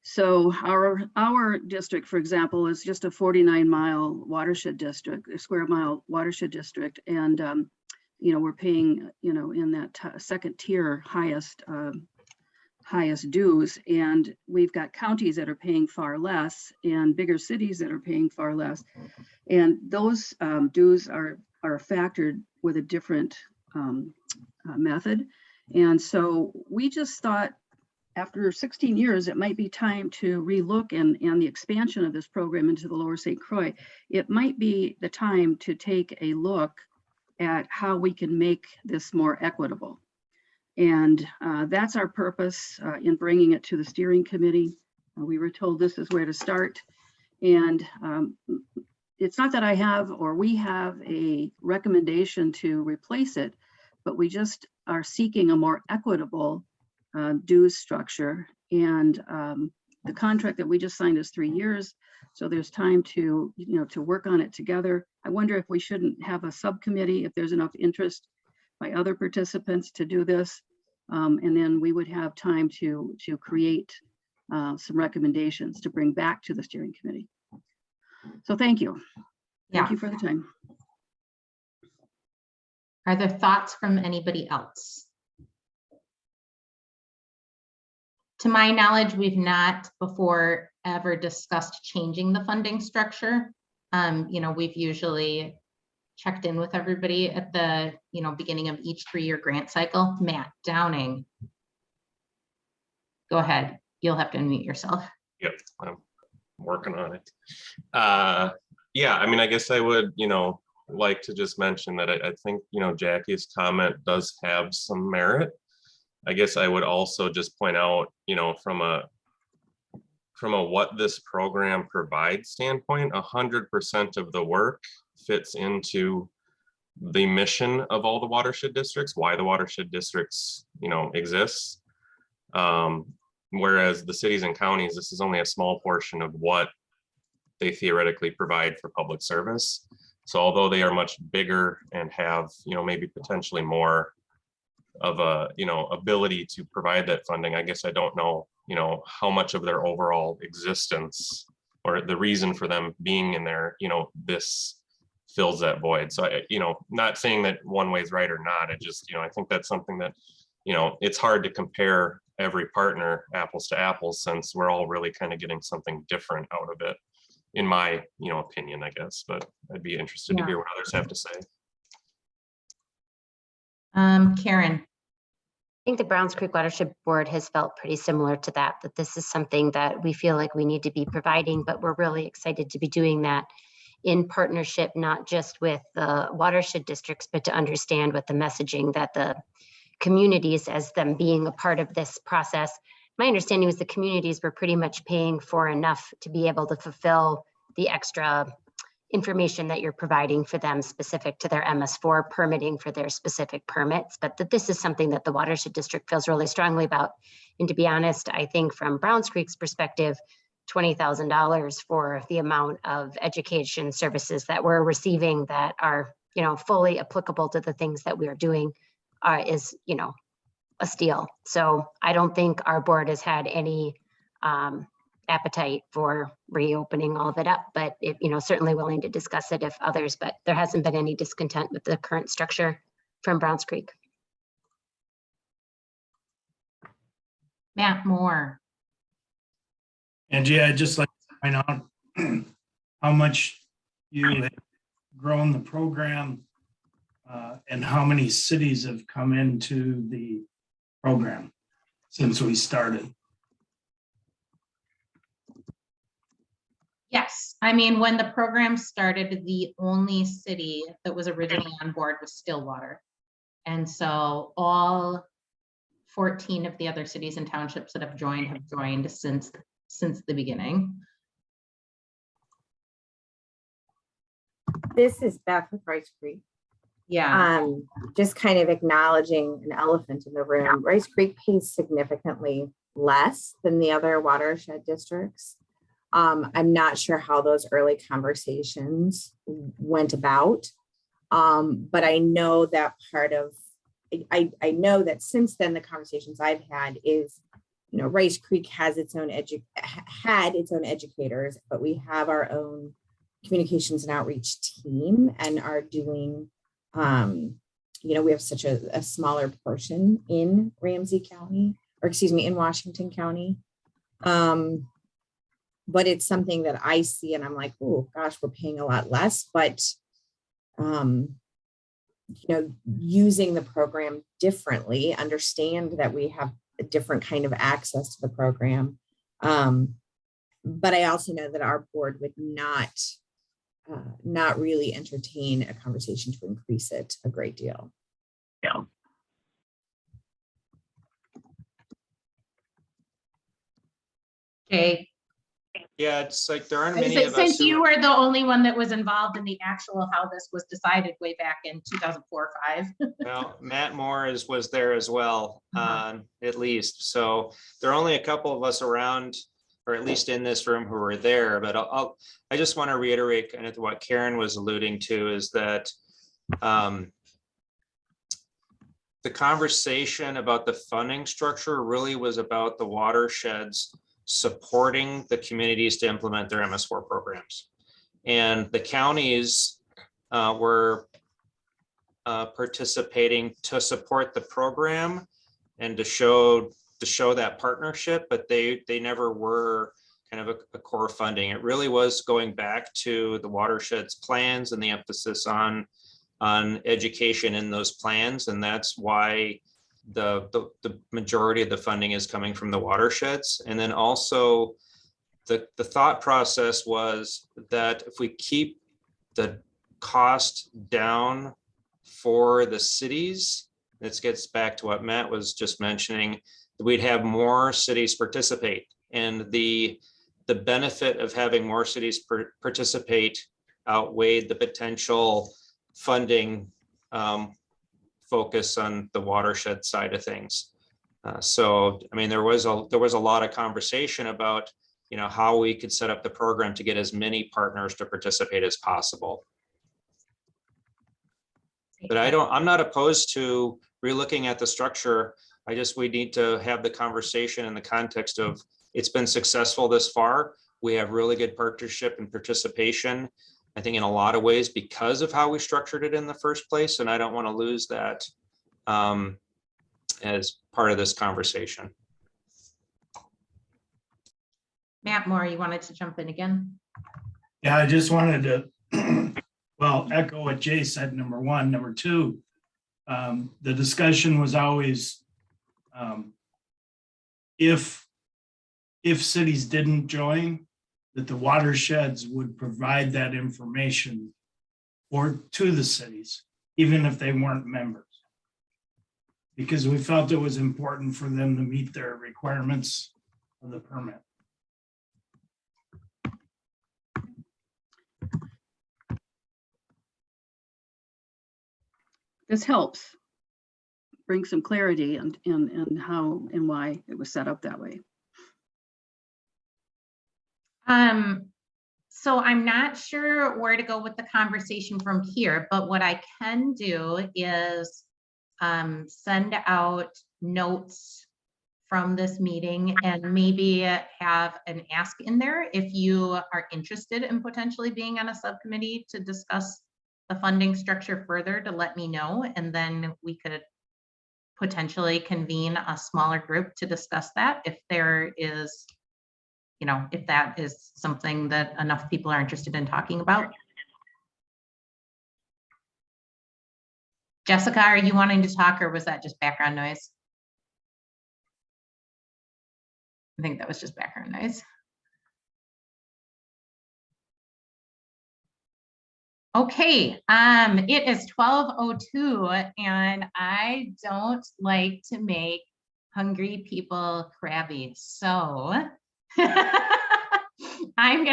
So our district, for example, is just a 49-mile watershed district, a square mile watershed district, and you know, we're paying, you know, in that second tier highest dues, and we've got counties that are paying far less and bigger cities that are paying far less, and those dues are factored with a different method. And so we just thought after 16 years, it might be time to relook and the expansion of this program into the Lower St. Croix. It might be the time to take a look at how we can make this more equitable. And that's our purpose in bringing it to the steering committee. We were told this is where to start. And it's not that I have or we have a recommendation to replace it, but we just are seeking a more equitable dues structure. And the contract that we just signed is 3 years. So there's time to, you know, to work on it together. I wonder if we shouldn't have a subcommittee if there's enough interest by other participants to do this. And then we would have time to create some recommendations to bring back to the steering committee. So thank you. Thank you for the time. Are there thoughts from anybody else? To my knowledge, we've not before ever discussed changing the funding structure. You know, we've usually checked in with everybody at the, you know, beginning of each 3-year grant cycle. Matt Downing. Go ahead. You'll have to unmute yourself. Yep, I'm working on it. Yeah, I mean, I guess I would, you know, like to just mention that I think, you know, Jackie's comment does have some merit. I guess I would also just point out, you know, from a what this program provides standpoint, 100% of the work fits into the mission of all the watershed districts, why the watershed districts, you know, exists. Whereas the cities and counties, this is only a small portion of what they theoretically provide for public service. So although they are much bigger and have, maybe potentially more of a, ability to provide that funding, I guess I don't know, how much of their overall existence or the reason for them being in there, this fills that void. So not saying that one way is right or not. It just, I think that's something that, it's hard to compare every partner apples to apples, since we're all really kind of getting something different out of it, in my, opinion, I guess. But I'd be interested to hear what others have to say. Karen. I think the Browns Creek Watershed Board has felt pretty similar to that this is something that we feel like we need to be providing, but we're really excited to be doing that in partnership, not just with the watershed districts, but to understand what the messaging that the communities, as them being a part of this process. My understanding was the communities were pretty much paying for enough to be able to fulfill the extra information that you're providing for them specific to their MS4 permitting for their specific permits, but that this is something that the watershed district feels really strongly about. And to be honest, I think from Browns Creek's perspective, $20,000 for the amount of education services that we're receiving that are, fully applicable to the things that we are doing is, a steal. So I don't think our board has had any appetite for reopening all of it up, but it, certainly willing to discuss it if others, but there hasn't been any discontent with the current structure from Browns Creek. Matt Moore. Angie, I'd just like to find out how much you have grown the program and how many cities have come into the program since we started. Yes, I mean, when the program started, the only city that was originally on board was Stillwater. And so all 14 of the other cities and townships that have joined since the beginning. This is Beth with Rice Creek. Yeah. Just kind of acknowledging an elephant in the room. Rice Creek pays significantly less than the other watershed districts. I'm not sure how those early conversations went about, but I know that I know that since then the conversations I've had is, Rice Creek has its own had its own educators, but we have our own communications and outreach team and are doing, we have such a smaller portion in Ramsey County, or excuse me, in Washington County. But it's something that I see and I'm like, oh gosh, we're paying a lot less, but using the program differently, understand that we have a different kind of access to the program. But I also know that our board would not really entertain a conversation to increase it a great deal. Yeah. Jay. Yeah, it's like there aren't many of us. Since you were the only one that was involved in the actual how this was decided way back in 2004 or 5. Well, Matt Moore was there as well, at least. So there are only a couple of us around, or at least in this room, who were there. But I just want to reiterate kind of what Karen was alluding to, is that the conversation about the funding structure really was about the watersheds supporting the communities to implement their MS4 programs. And the counties were participating to support the program and to show that partnership, but they never were kind of a core funding. It really was going back to the watershed's plans and the emphasis on education in those plans. And that's why the majority of the funding is coming from the watersheds. And then also the thought process was that if we keep the cost down for the cities, this gets back to what Matt was just mentioning, we'd have more cities participate. And the benefit of having more cities participate outweighed the potential funding focus on the watershed side of things. So, I mean, there was a lot of conversation about, how we could set up the program to get as many partners to participate as possible. But I'm not opposed to relooking at the structure. We need to have the conversation in the context of it's been successful this far. We have really good partnership and participation, I think, in a lot of ways because of how we structured it in the first place. And I don't want to lose that as part of this conversation. Matt Moore, you wanted to jump in again? Yeah, I just wanted to, well, echo what Jay said, number one. Number two, the discussion was always, if cities didn't join, that the watersheds would provide that information to the cities, even if they weren't members. Because we felt it was important for them to meet their requirements of the permit. This helps bring some clarity in how and why it was set up that way. So I'm not sure where to go with the conversation from here, but what I can do is send out notes from this meeting and maybe have an ask in there if you are interested in potentially being on a subcommittee to discuss the funding structure further, to let me know, and then we could potentially convene a smaller group to discuss that if there is, if that is something that enough people are interested in talking about. Jessica, are you wanting to talk, or was that just background noise? I think that was just background noise. Okay, it is 12:02 and I don't like to make hungry people crabby. So I'm gonna